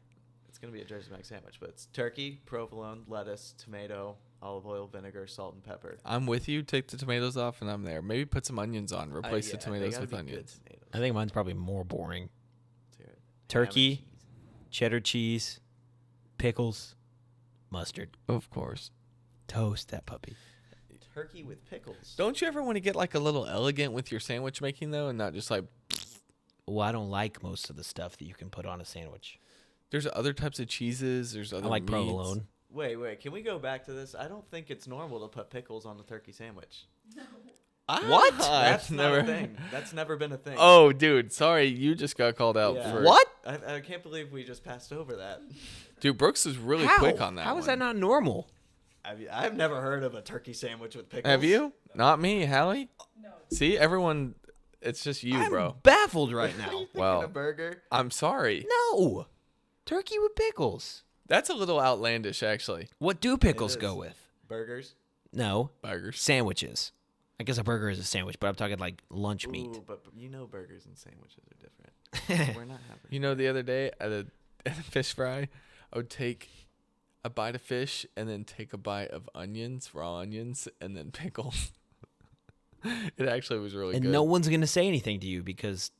It's gonna be a Jersey Mike's sandwich, but it's turkey, provolone, lettuce, tomato, olive oil, vinegar, salt, and pepper. I'm with you. Take the tomatoes off, and I'm there. Maybe put some onions on. Replace the Yeah, they tomatoes gotta with be good onions. tomatoes. I think mine's probably more boring. Let's hear it. Ham and Turkey, cheese. cheddar cheese, pickles, mustard. Of course. Toast that puppy. Turkey with pickles. Don't you ever want to get like a little elegant with your sandwich making though, and not just like Well, I don't like most of the stuff that you can put on a sandwich. there's other types of cheeses. There's other. I like meats. provolone. Wait. Can we go back to this? I don't think it's normal to put pickles on a turkey sandwich. What? That's I've not never. a thing. That's never been a thing. Oh, dude, sorry, you just got called out Yeah. for What? I can't believe we just passed over that. Dude, Brooks is really How? quick on that. How is one. that not normal? I've never heard of a turkey sandwich with pickles. Have you? Not me, Hallie. No. See, everyone, it's just you, I'm bro. baffled right now. Thinking Well, a burger. I'm sorry. No. Turkey with pickles. That's a little outlandish, actually. What do pickles is. go with? Burgers. No. Burgers. Sandwiches. I guess a burger is a sandwich, but I'm talking like lunch meat. Ooh, but you know burgers and sandwiches are different. We're not having. You know, the other day at a fish fry, I would take a bite of fish and then take a bite of onions, raw onions, and then pickles. It actually was really And good. no one's going to say anything to you because,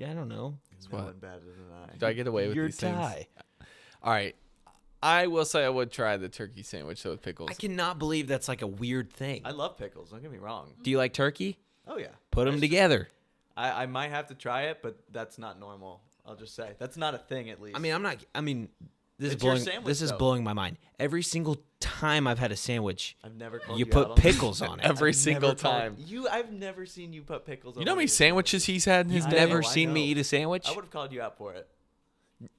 I don't know. No what? one better than I. Do I get away with You're these things? Ty. All right. I will say I would try the turkey sandwich though with pickles. I cannot believe that's like a weird thing. I love pickles. Don't get me wrong. Do you like turkey? Oh yeah. Put them together. I might have to try it, but that's not normal. I'll just say that's not a thing. At least. I mean, this is It's your blowing. sandwich, This is though. blowing my mind. Every single time I've had a sandwich, I've never called you you put out on pickles on it. Every I've single never called- time. I've never seen you put pickles. You on know how one many of your sandwiches he's had in his I day? Never know, I seen me know. eat a sandwich. I would have called you out for it.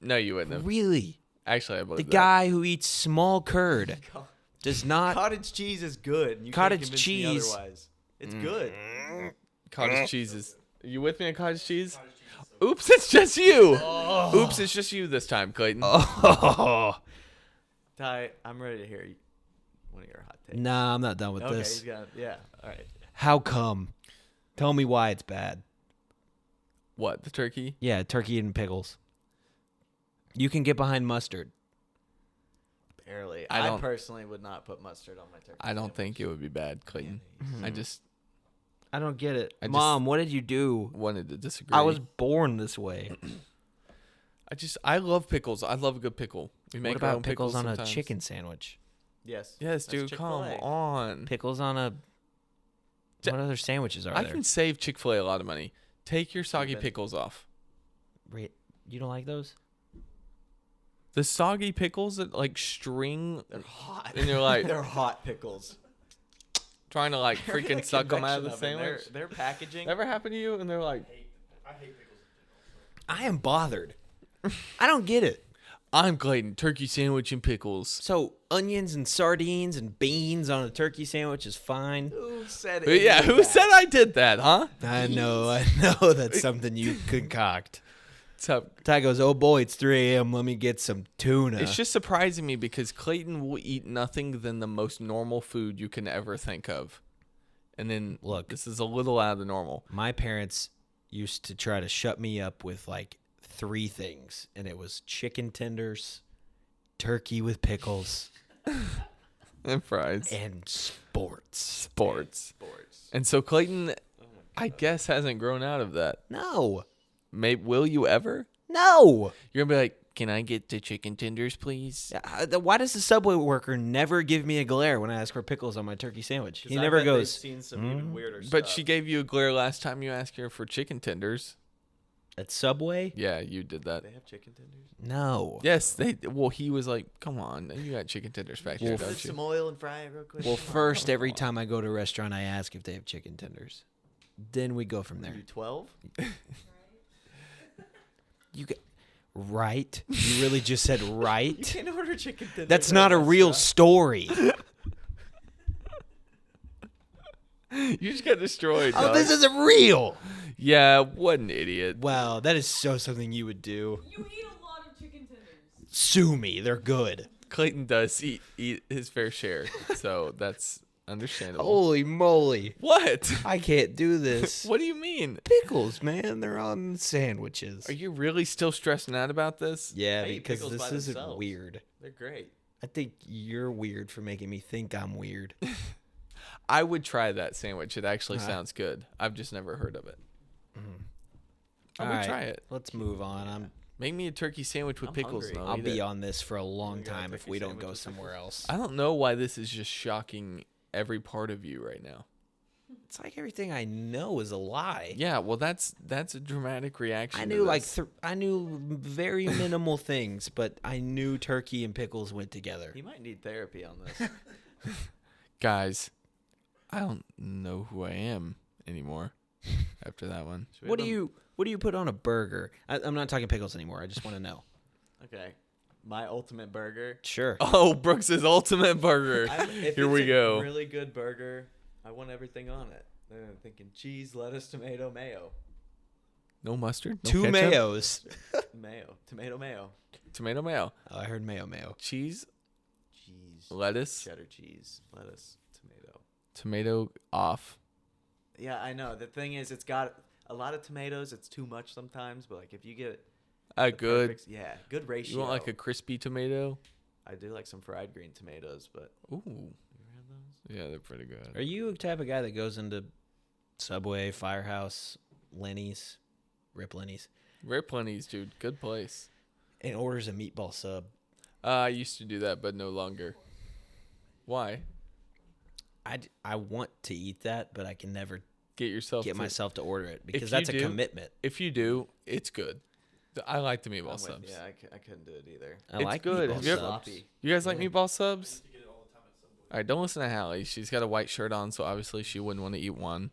No, you wouldn't have. Really? Actually, I The believe that. guy who eats small curd does not. Cottage cheese is good. You Cottage can't convince cheese- Me otherwise. It's good. Cottage cheese is. Are you with me on cottage cheese? Oops, it's just you. Oops, it's just you this time, Clayton. Oh. Ty, I'm ready to hear one of your hot takes. Nah, I'm not done with Okay, this. he's got. Yeah. All right. How come? Tell me why it's bad. What, the turkey? Yeah, turkey and pickles. You can get behind mustard. Barely. I I don't- personally would not put mustard on my turkey. I don't think it would be bad, Clayton. I just I don't get it. I just- Mom, what did you do? wanted to disagree. I was born this way. I love pickles. I love a good pickle. We make What our about own pickles on sometimes. a chicken sandwich? Yes. Yes, That's dude, come Chick-fil-A. on. Pickles on a. Ja- What other sandwiches are I there? can save Chick-fil-A a lot of money. Take your soggy been- pickles off. Wait, you don't like those? The soggy pickles that like string They're hot. and you're like They're hot pickles. trying to like They're in freaking a suck them out of convection the oven. sandwich. Their packaging. Never happened to you? And they're like, I hate pickles and pickles. I am bothered. I don't get it. I'm Clayton, turkey sandwich and pickles. So onions and sardines and beans on a turkey sandwich is fine. Who said But it? yeah, who said I did that, huh? I know that's something you concoct. Ty goes, oh boy, it's 3 a.m. Let me get some tuna. It's just surprising me because Clayton will eat nothing than the most normal food you can ever think of. And then, Look. this is a little out of the normal. My parents used to try to shut me up with like 3 things, and it was chicken tenders, turkey with pickles, And fries. and sports. Sports. And so Clayton, I guess, hasn't grown out of that. No. Will you ever? No. You're going to be like, can I get the chicken tenders, please? Why does the Subway worker never give me a glare when I ask for pickles on my turkey sandwich? He never goes. They've seen some even weirder stuff. But she gave you a glare last time you asked her for chicken tenders. At Subway? Yeah, you did that. They have chicken tenders. No. Yes, well, he was like, come on, you got chicken tenders back here, Put don't you? some oil and fry it real quick. Well, first, every time I go to a restaurant, I ask if they have chicken tenders. Then we go from there. You 12? You get right? You really just said right? You can't order chicken tenders. That's at not a real restaurant. story. You just got destroyed, Oh, dog. this isn't real. Yeah, what an idiot. Wow, that is so something you would do. You eat a lot of chicken tenders. Sue me. They're good. Clayton does eat his fair share, so that's understandable. Holy moly. What? I can't do this. What do you mean? Pickles, man. They're on sandwiches. Are you really still stressing out about this? Yeah, I eat because pickles this by isn't themselves. weird. They're great. I think you're weird for making me think I'm weird. I would try that sandwich. It actually sounds good. I've just never heard of it. I All would right, try it. Let's move on. Make me a turkey sandwich with I'm pickles. hungry. And I'll eat be it. on this for a long got a time if turkey we don't sandwich go with somewhere else. I don't know why this is just shocking every part of you right now. It's like everything I know is a lie. Yeah, well, that's a dramatic reaction. I to knew like this. I knew very minimal things, but I knew turkey and pickles went together. He might need therapy on this. Guys, I don't know who I am anymore after that one. Should we What have do you put on a burger? I'm not talking pickles anymore. I just want to know. Okay. My ultimate burger. Sure. Oh, Brooks's ultimate burger. If Here it's we a go. really good burger, I want everything on it. Then I'm thinking cheese, lettuce, tomato, mayo. No mustard. No 2 ketchup? mayos. Mayo. Tomato, mayo. Tomato mayo. Oh, I heard mayo. Cheese. Cheese. Lettuce. Cheddar cheese. Lettuce. Tomato. Tomato off. Yeah, I know. The thing is, it's got a lot of tomatoes. It's too much sometimes. But like, if you get A the good. perfect- yeah, good ratio. You want like a crispy tomato? I do like some fried green tomatoes, but Ooh. you ever had those? Yeah, they're pretty good. Are you the type of guy that goes into Subway, Firehouse, Lenny's, Rip Lenny's, Rare Plenty's, dude. Good place. and orders a meatball sub? I used to do that, but no longer. Why? I want to eat that, but I can never Get yourself. get to- myself to order it because you that's a do- commitment. If you do, it's good. I like the meatball I'm with- subs. Yeah, I couldn't do it either. I It's like good. meatball Have you ever- subs. Sloppy. You guys like Yeah. meatball subs? All right, don't listen to Hallie. She's got a white shirt on, so obviously she wouldn't want to eat one.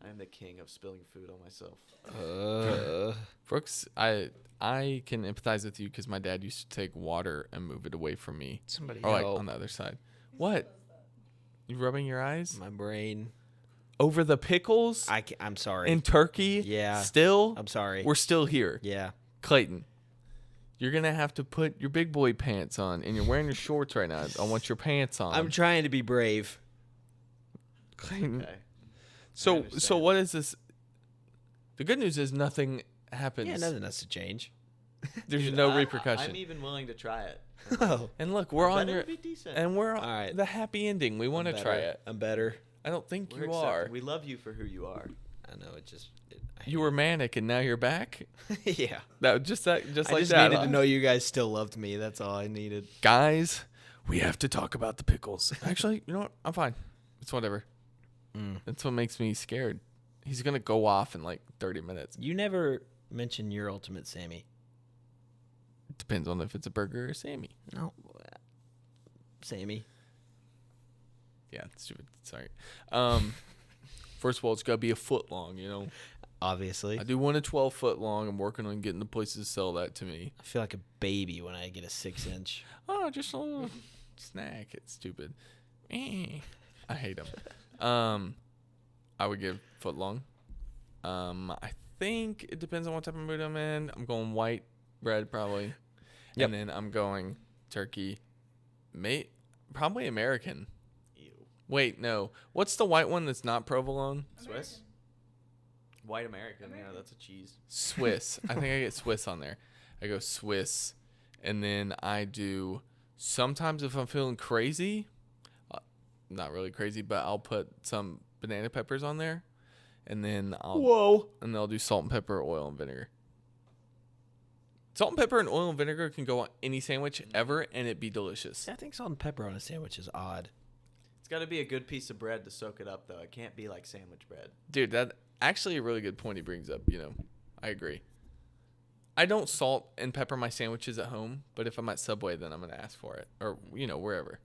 I am the king of spilling food on myself. Brooks, I can empathize with you because my dad used to take water and move it away from me, Somebody or like help. on the other side. What? You rubbing your eyes My brain. over the pickles I'm sorry. and turkey? Yeah. Still, I'm sorry. we're still here. Yeah. Clayton, you're gonna have to put your big boy pants on, and you're wearing your shorts right now. I want your pants on. I'm trying to be brave. Clayton. Okay. So understand. what is this? The good news is nothing happens. Yeah, nothing has to change. There's Dude, no I'm repercussion. even willing to try it. Oh, And look, we're on Bet your it'll be decent. and we're All right. the happy ending. We want to try it. I'm better. I don't think We're you accepting- are. We love you for who you are. I know it just. You were manic and now you're back. Yeah. Just I like just that. needed huh? to know you guys still loved me. That's all I needed. Guys, we have to talk about the pickles. Actually, you know what? I'm fine. It's whatever. That's what makes me scared. He's gonna go off in like 30 minutes. You never mentioned your ultimate Sammy. Depends on if it's a burger or Sammy. No. Sammy. Yeah, it's stupid. Sorry. First of all, it's gotta be a foot long. You know, Obviously. I do want a 12-foot long. I'm working on getting the places to sell that to me. I feel like a baby when I get a 6-inch. Oh, just a little snack. It's stupid. I hate them. I would give foot long. I think it depends on what type of mood I'm in. I'm going white bread probably. Yep. And then I'm going turkey. Probably American. Ew. Wait, no. What's the white one that's not provolone? Swiss? White American. Yeah, that's a cheese. Swiss. I think I get Swiss on there. I go Swiss. And then I do, sometimes if I'm feeling crazy, not really crazy, but I'll put some banana peppers on there. And then I'll do salt and pepper, oil and vinegar. Salt and pepper and oil and vinegar can go on any sandwich ever, and it'd be delicious. I think salt and pepper on a sandwich is odd. It's got to be a good piece of bread to soak it up, though. It can't be like sandwich bread. Dude, that actually a really good point he brings up. I agree. I don't salt and pepper my sandwiches at home, but if I'm at Subway, then I'm gonna ask for it, or wherever.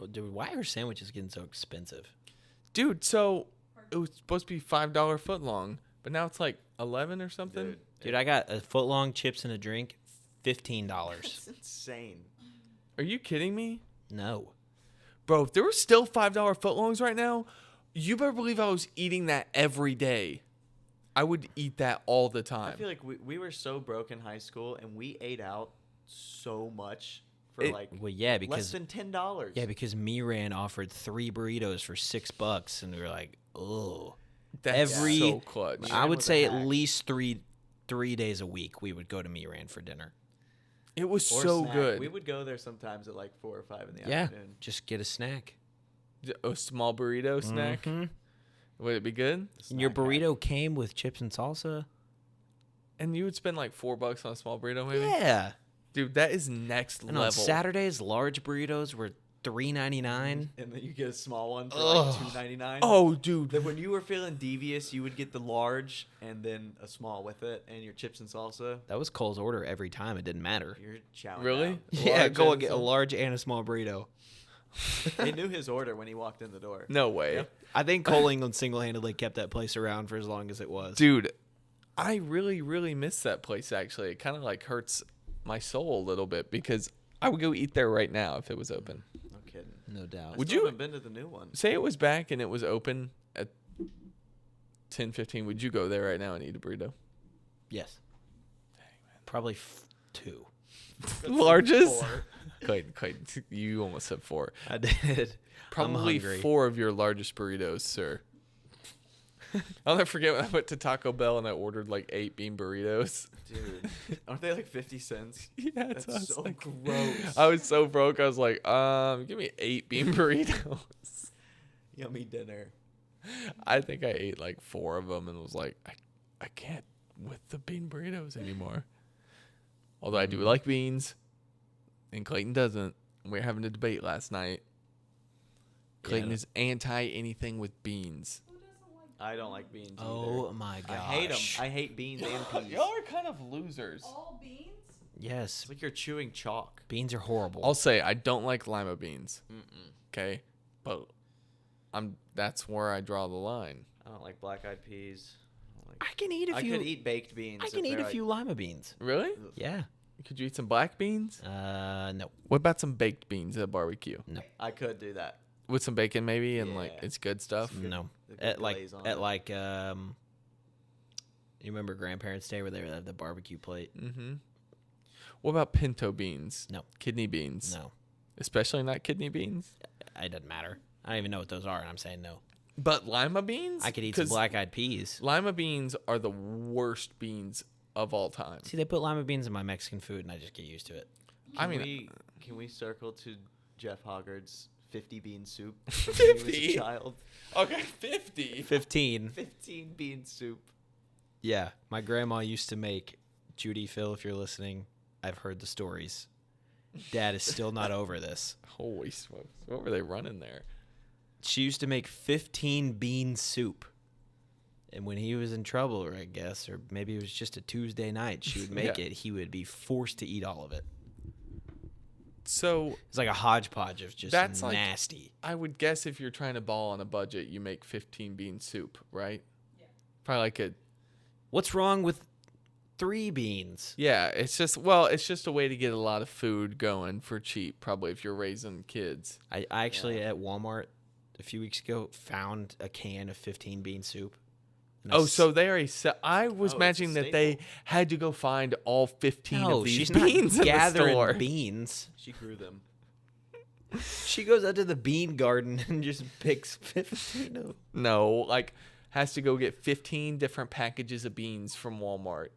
Oh, dude, why are sandwiches getting so expensive? Dude, so it was supposed to be $5 foot long, but now it's like 11 or something. Dude, I got a foot long, chips, and a drink, $15. It's insane. Are you kidding me, No. bro? If there were still $5 foot longs right now, you better believe I was eating that every day. I would eat that all the time. I feel like we were so broke in high school, and we ate out so much for Well, yeah, less because than $10. yeah, because Miran offered 3 burritos for $6, and we were like, oh. That's every- so clutch. Miran I would was a say at hack. least three days a week we would go to Miran for dinner. It was Or so snack. good. We would go there sometimes at like 4 or 5 in the Yeah, afternoon. just get a snack. A small burrito snack. Mhm. Would it be good? And your Snack hack. burrito came with chips and salsa? And you would spend like $4 on a small burrito, maybe. Yeah. Dude, that is next And level. on Saturdays, large burritos were $3.99. And then you get a small one for Ugh. like $2.99. Oh, dude. Then when you were feeling devious, you would get the large and then a small with it, and your chips and salsa. That was Cole's order every time. It didn't matter. You're chowing Really? down. Yeah, Large go and and get a some- large and a small burrito. They knew his order when he walked in the door. No way. Yep. I think Cole England single-handedly kept that place around for as long as it was. Dude, I really, really miss that place, actually. It kind of like hurts my soul a little bit because I would go eat there right now if it was open. No kidding. No doubt. I Would still you- haven't been to the new one? Say it was back and it was open at 10:15. Would you go there right now and eat a burrito? Yes. Probably 2. Largest? Four. Clayton, you almost said 4. I did. Probably I'm hungry. 4 of your largest burritos, sir. I'll never forget when I went to Taco Bell and I ordered like 8 bean burritos. Dude, aren't they like 50 cents? Yeah, That's so I was so like- gross. I was so broke. I was like, give me 8 bean burritos. Yummy dinner. I think I ate like 4 of them and was like, I can't with the bean burritos anymore. Although I do like beans, and Clayton doesn't. We were having a debate last night. Clayton Yeah. is anti anything with beans. Who doesn't like I don't like beans Oh either. my gosh. I hate them. I hate beans and peas. Y'all are kind of losers. all beans? Yes. It's like you're chewing chalk. Beans are horrible. I'll say I don't like lima beans. Mm-mm. Okay, but that's where I draw the line. I don't like black-eyed peas. I can eat a I few. could eat baked beans. I if can eat they're a like- few lima beans. Really? Ugh. Yeah. Could you eat some black beans? No. What about some baked beans at a barbecue I could do that. with some bacon maybe and like Yeah. it's good stuff? No. The good At like glaze on at it. like you remember Grandparents' Day where they would have the barbecue plate? Mm-hmm. What about pinto beans? No. Kidney beans? No. Especially not kidney beans? It doesn't matter. I don't even know what those are, and I'm saying no. But lima beans? I could eat some 'Cause black-eyed peas. Lima beans are the worst beans of all time. See, they put lima beans in my Mexican food, and I just get used to it. Can we circle to Jeff Hoggard's 50 bean soup? When he was 50? a child. Okay, 50. 15. 15 bean soup. Yeah, my grandma used to make, Judy, Phil, if you're listening, I've heard the stories. Dad is still not over this. Holy smokes. What were they running there? She used to make 15 bean soup. And when he was in trouble, or I guess, or maybe it was just a Tuesday night, she would make Yeah. it. He would be forced to eat all of it. So It's like a hodgepodge of just That's like- nasty. I would guess if you're trying to ball on a budget, you make 15 bean soup, right? Yeah. Probably like a What's wrong with 3 beans? yeah. It's just a way to get a lot of food going for cheap. Probably if you're raising kids. I actually at Walmart a few weeks ago found a can of 15 bean soup. Oh, so they already I was Oh, it's a imagining that they staple. had to go find all 15 No, of these she's beans not in the store. gathering beans. She grew them. She goes out to the bean garden and just picks 15 of them. No, like has to go get 15 different packages of beans from Walmart.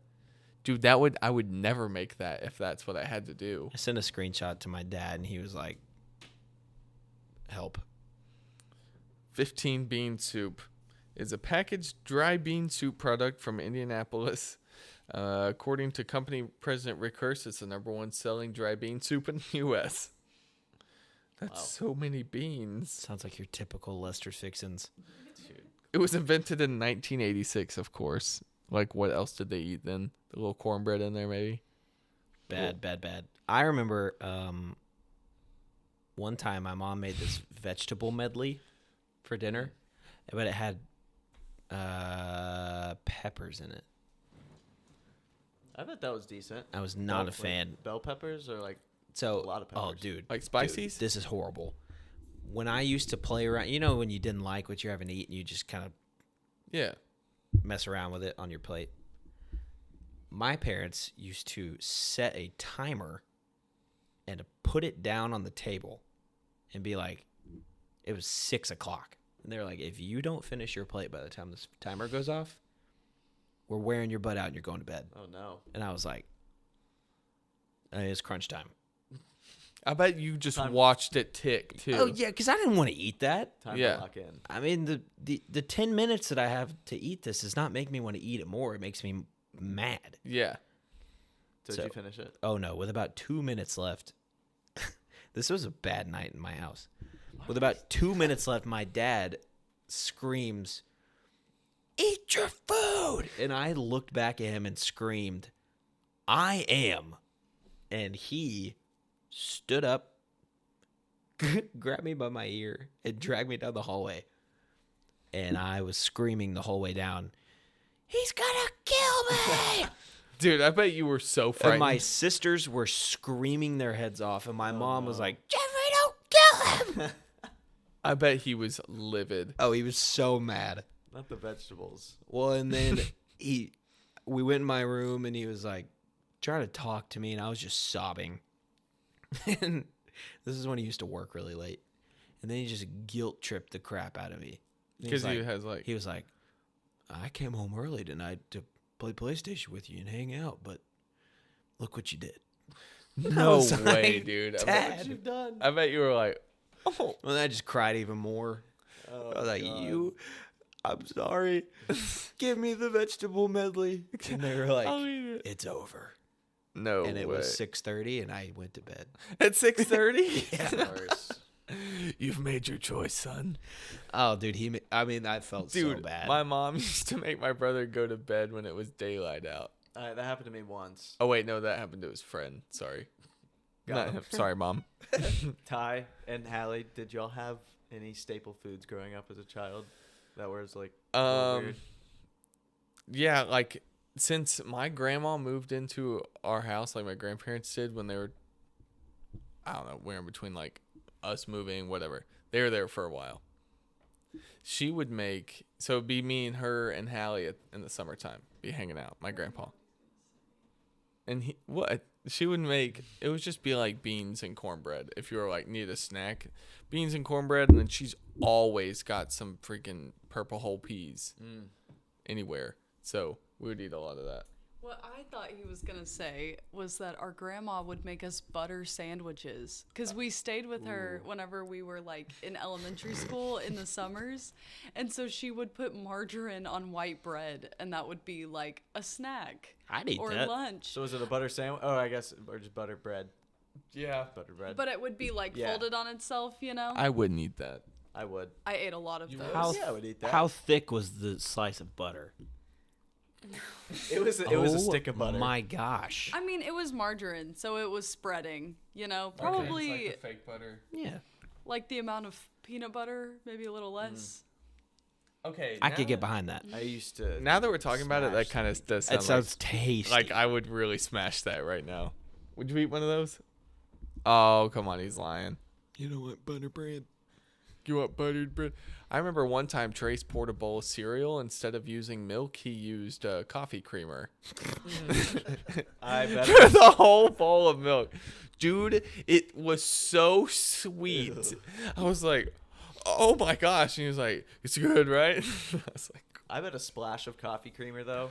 Dude, I would never make that if that's what I had to do. I sent a screenshot to my dad, and he was like, help. 15 bean soup is a packaged dry bean soup product from Indianapolis. According to company president Rick Hurst, it's the #1 selling dry bean soup in the U.S. That's so many beans. Sounds like your typical Lester Fixins. It was invented in 1986, of course. Like, what else did they eat then? The little cornbread in there, maybe? Bad. I remember one time my mom made this vegetable medley for dinner, but it had peppers in it. I bet that was decent. I was not a Like fan. bell peppers or like So, a lot of oh, peppers. dude. Like spices? Dude, this is horrible. When I used to play around, you know, when you didn't like what you're having to eat and you just kind of Yeah. mess around with it on your plate. My parents used to set a timer and to put it down on the table and be like, it was 6 o'clock. And they're like, if you don't finish your plate by the time this timer goes off, we're wearing your butt out and you're going to bed. Oh no. And I was like, it's crunch time. I bet you just Time- watched it tick, too. Oh, yeah, because I didn't want to eat that. Time Yeah. to lock in. I mean, the 10 minutes that I have to eat this does not make me want to eat it more. It makes me mad. Yeah. Did So- you finish it? Oh, no. With about 2 minutes left. This was a bad night in my house. With about 2 minutes left, my dad screams, "Eat your food!" And I looked back at him and screamed, "I am." And he stood up, grabbed me by my ear, and dragged me down the hallway. And I was screaming the whole way down, "He's gonna kill me!" Dude, I bet you were so And frightened. my sisters were screaming their heads off, and my mom was like, "Jeffrey, don't kill him!" I bet he was livid. Oh, he was so mad. Not the vegetables. Well, and then we went in my room, and he was like trying to talk to me, and I was just sobbing. And this is when he used to work really late, and then he just guilt tripped the crap out of me. And Because he was like, "I came home early tonight to play PlayStation with you and hang out, but look what you did." no was way, like, dude. "Dad." You've done. I bet you were like, oh. Well, then I just cried even more. Oh, I was like, God. I'm sorry. Give me the vegetable medley. And they were like, I'll eat it. it's over. No And it way. was 6:30, and I went to bed. At 6:30? Worse. You've made your choice, son. Oh, dude, I felt Dude, so bad. my mom used to make my brother go to bed when it was daylight out. That happened to me once. Oh, wait, no, that happened to his friend. Sorry. Got Not him. him. Sorry, Mom. Ty and Hallie, did y'all have any staple foods growing up as a child that was like a little weird? Yeah, like, since my grandma moved into our house, like my grandparents did when they were, I don't know, where in between, like, us moving, whatever. They were there for a while. She would make, so it'd be me and her and Hallie in the summertime, be hanging out, my grandpa. And she would make, it would just be like beans and cornbread. If you were like, need a snack, beans and cornbread. And then she's always got some freaking purple whole peas anywhere. So we would eat a lot of that. What I thought he was gonna say was that our grandma would make us butter sandwiches because we stayed with her whenever we were like in elementary school in the summers, and so she would put margarine on white bread, and that would be like a snack I'd eat or that. lunch. So was it a butter sandwich? Oh, I guess, or just butter bread. Yeah. Butter bread. But it would be like Yeah. folded on itself, you know. I wouldn't eat that. I would. I ate a lot of those. How, Yeah, I would eat that. how thick was the slice of butter? It was a stick of butter. My gosh. I mean, it was margarine, so it was spreading. You know, probably fake butter. Yeah. like the amount of peanut butter, maybe a little less. Okay. I could get behind that. I used to. Now that we're talking about it, that smash kind of does That sound sounds tasty. like I would really smash that right now. Would you eat one of those? Oh, come on, he's lying. You know what, butter bread? You want buttered bread? I remember one time Trace poured a bowl of cereal. Instead of using milk, he used coffee creamer. I bet. For the whole bowl of milk. Dude, it was so sweet. I was like, oh my gosh. And he was like, it's good, right? I was like, I bet a splash of coffee creamer though.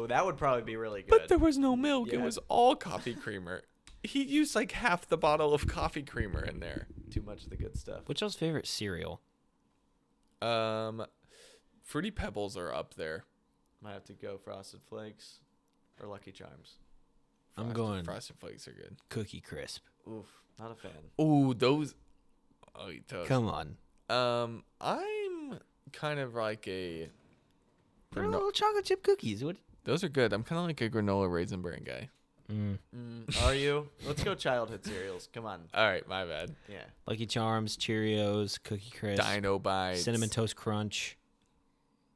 That would probably be really good. but there was no milk. It Yeah. was all coffee creamer. He used like half the bottle of coffee creamer in there. Too much of the good stuff. What's y'all's favorite cereal? Fruity Pebbles are up there. Might have to go Frosted Flakes or Lucky Charms. I'm going Frosted Flakes are good. Cookie Crisp. Oof, not a fan. Ooh, those. Oh, you toast. Come on. I'm kind of like a. They're little chocolate chip cookies. What? Those are good. I'm kind of like a granola raisin bran guy. Are you? Let's go childhood cereals. Come on. All right, my bad. Yeah. Lucky Charms, Cheerios, Cookie Crisp, Dino Bites. Cinnamon Toast Crunch.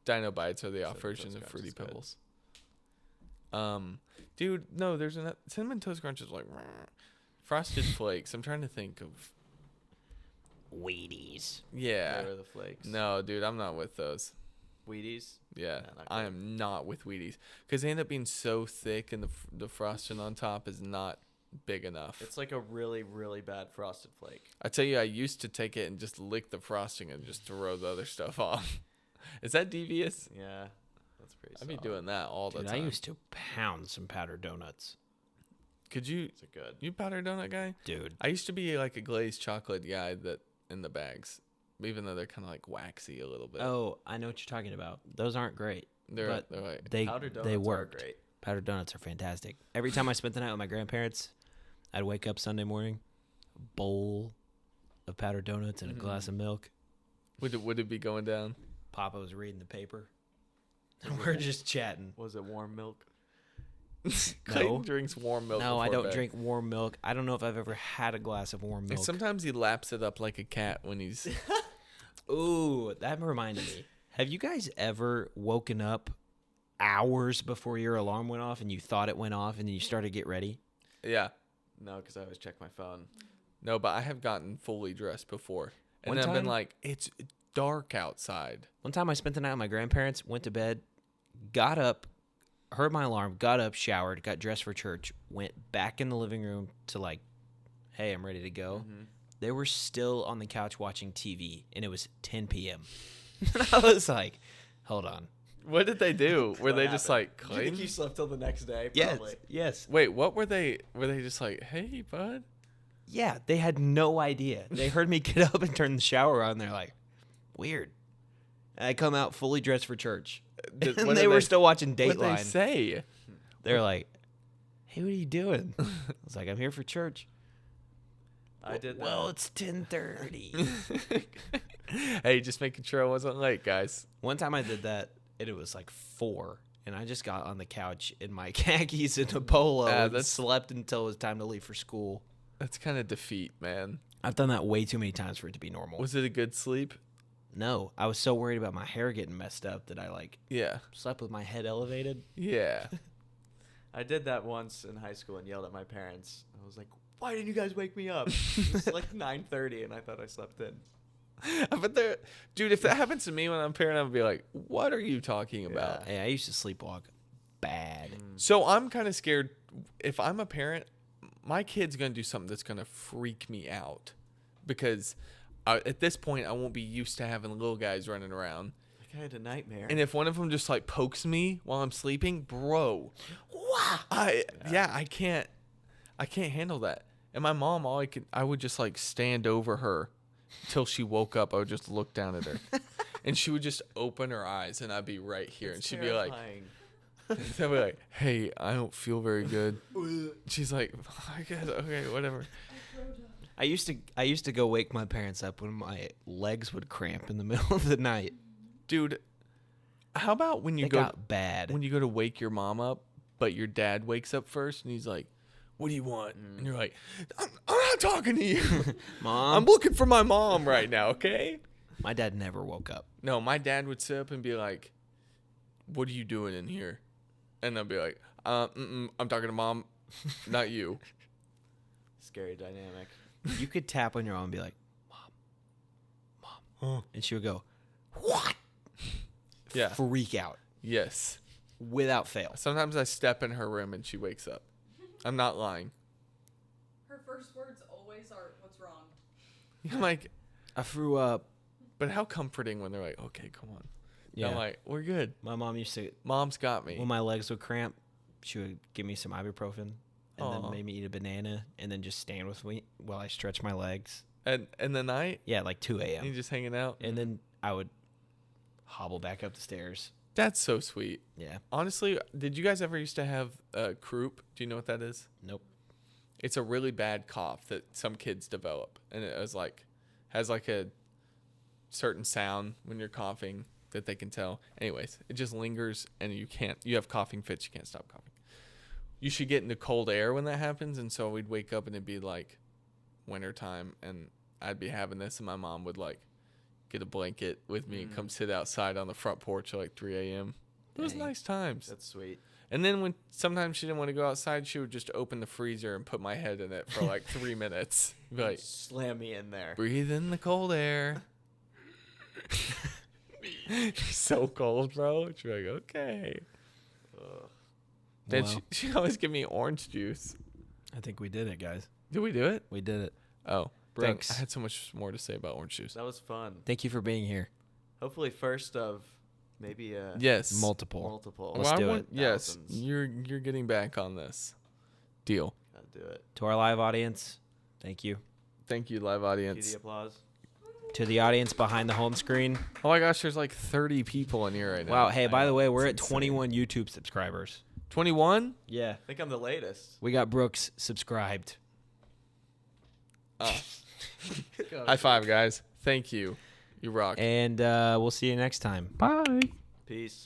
Dino Bites are the off Cinnamon version Toast of Crunch Fruity is good. Pebbles. Dude, no, there's a Cinnamon Toast Crunch is like Frosted Flakes. I'm trying to think of. Wheaties. Yeah. Where are the flakes? No, dude, I'm not with those. Wheaties. Yeah, not I good. am not with Wheaties because they end up being so thick and the frosting on top is not big enough. It's like a really, really bad Frosted Flake. I tell you, I used to take it and just lick the frosting and just throw the other stuff off. Is that devious? Yeah, that's pretty. I'd be solid. doing that all the Dude, time. I used to pound some powdered donuts. Could you? It's a good. You powder donut guy? Dude. I used to be like a glazed chocolate guy that in the bags, even though they're kind of like waxy a little bit. Oh, I know what you're talking about. Those aren't great. they're but like Powdered donuts they are worked. great. Powdered donuts are fantastic. Every time I spent the night with my grandparents, I'd wake up Sunday morning, a bowl of powdered donuts and a glass of milk. would it be going down? Papa was reading the paper, and we're just chatting. Was it warm milk? Clayton drinks warm milk. No, I before don't bed. drink warm milk. I don't know if I've ever had a glass of warm And milk. sometimes he laps it up like a cat when he's. Ooh, that reminded me. Have you guys ever woken up hours before your alarm went off and you thought it went off and then you started to get ready? Yeah. No, because I always check my phone. No, but I have gotten fully dressed before. And One then I've been time- like, it's dark outside. One time I spent the night with my grandparents, went to bed, got up, heard my alarm, got up, showered, got dressed for church, went back in the living room to like, hey, I'm ready to go. They were still on the couch watching TV, and it was 10 p.m. And I was like, hold on. What did they do? Were What they just like, happened? Do you think Clayton? you slept till the next day? Yes, Probably. yes. Wait, what were they? Were they just like, hey, bud? Yeah, they had no idea. They heard me get up and turn the shower on. They're like, weird. And I come out fully dressed for church. Did- And what they did were still watching What'd they Dateline. say? They're like, hey, what are you doing? I was like, I'm here for church. I did that. Well, it's 10:30. Hey, just making sure I wasn't late, guys. One time I did that, and it was like 4, and I just got on the couch in my khakis and a polo and that's- slept until it was time to leave for school. That's kind of defeat, man. I've done that way too many times for it to be normal. Was it a good sleep? No, I was so worried about my hair getting messed up that I like Yeah. slept with my head elevated. Yeah. I did that once in high school and yelled at my parents. I was like, "Why didn't you guys wake me up?" It's like 9:30, and I thought I slept in. But there, dude, if that happens to me when I'm a parent, I'd be like, what are you talking about? Hey, I used to sleepwalk bad. So I'm kind of scared. If I'm a parent, my kid's going to do something that's going to freak me out because at this point, I won't be used to having little guys running around. Like I had a nightmare. And if one of them just like pokes me while I'm sleeping, bro, I can't handle that. And my mom, I would just like stand over her till she woke up. I would just look down at her, and she would just open her eyes, and I'd be right here, and she'd be like, I'd be like, "Hey, I don't feel very good." She's like, "I guess okay, whatever." I used to go wake my parents up when my legs would cramp in the middle of the night. Dude, how about when you It go got bad. when you go to wake your mom up, but your dad wakes up first, and he's like, "What do you want?" And you're like, I'm not talking to you. Mom, I'm looking for my mom right now, okay? my dad never woke up. No, my dad would sit up and be like, "What are you doing in here?" And I'd be like, I'm talking to mom, not you." Scary dynamic. You could tap on your arm and be like, and she would go, "What?" Yeah. Freak out Yes. without fail. Sometimes I step in her room and she wakes up. I'm not lying. Her first words always are, "What's wrong?" I'm like, I threw up. but how comforting when they're like, okay, come on. Yeah. I'm like, we're good. My mom used to, Mom's got me. when my legs would cramp, she would give me some ibuprofen and Aw. then made me eat a banana and then just stand with me while I stretch my legs. And in the night, Yeah, like 2 you a.m. just hanging out. And then I would hobble back up the stairs. That's so sweet. Yeah. Honestly, did you guys ever used to have croup? Do you know what that is? Nope. It's a really bad cough that some kids develop, and it was like has like a certain sound when you're coughing that they can tell. Anyways, it just lingers, and you have coughing fits. You can't stop coughing. You should get into cold air when that happens, and so we'd wake up and it'd be like wintertime, and I'd be having this, and my mom would like get a blanket with me and come sit outside on the front porch at like 3 a.m. It was Dang. nice times. That's sweet. And then when sometimes she didn't want to go outside, she would just open the freezer and put my head in it for like 3 minutes. Be like, Slam me in there. breathe in the cold air. So cold, bro. She'd be like, okay. Ugh. Then Wow. she always give me orange juice. I think we did it, guys. Did we do it? We did it. Oh, Brooks. dang, I had so much more to say about orange juice. That was fun. Thank you for being here. Hopefully, first of maybe Yes. Multiple. multiple. Let's do it. Yes, Thousands. you're getting back on this. Deal. Gotta do it. To our live audience, thank you. Thank you, live Cue audience. the applause. To the audience behind the home screen. Oh my gosh, there's like 30 people in here right now. Wow. Hey, by the way, we're at It's insane. 21 YouTube subscribers. 21? Yeah. I think I'm the latest. We got Brooks subscribed. Oh. High five, guys. Thank you. You rock. And we'll see you next time. Bye. Peace.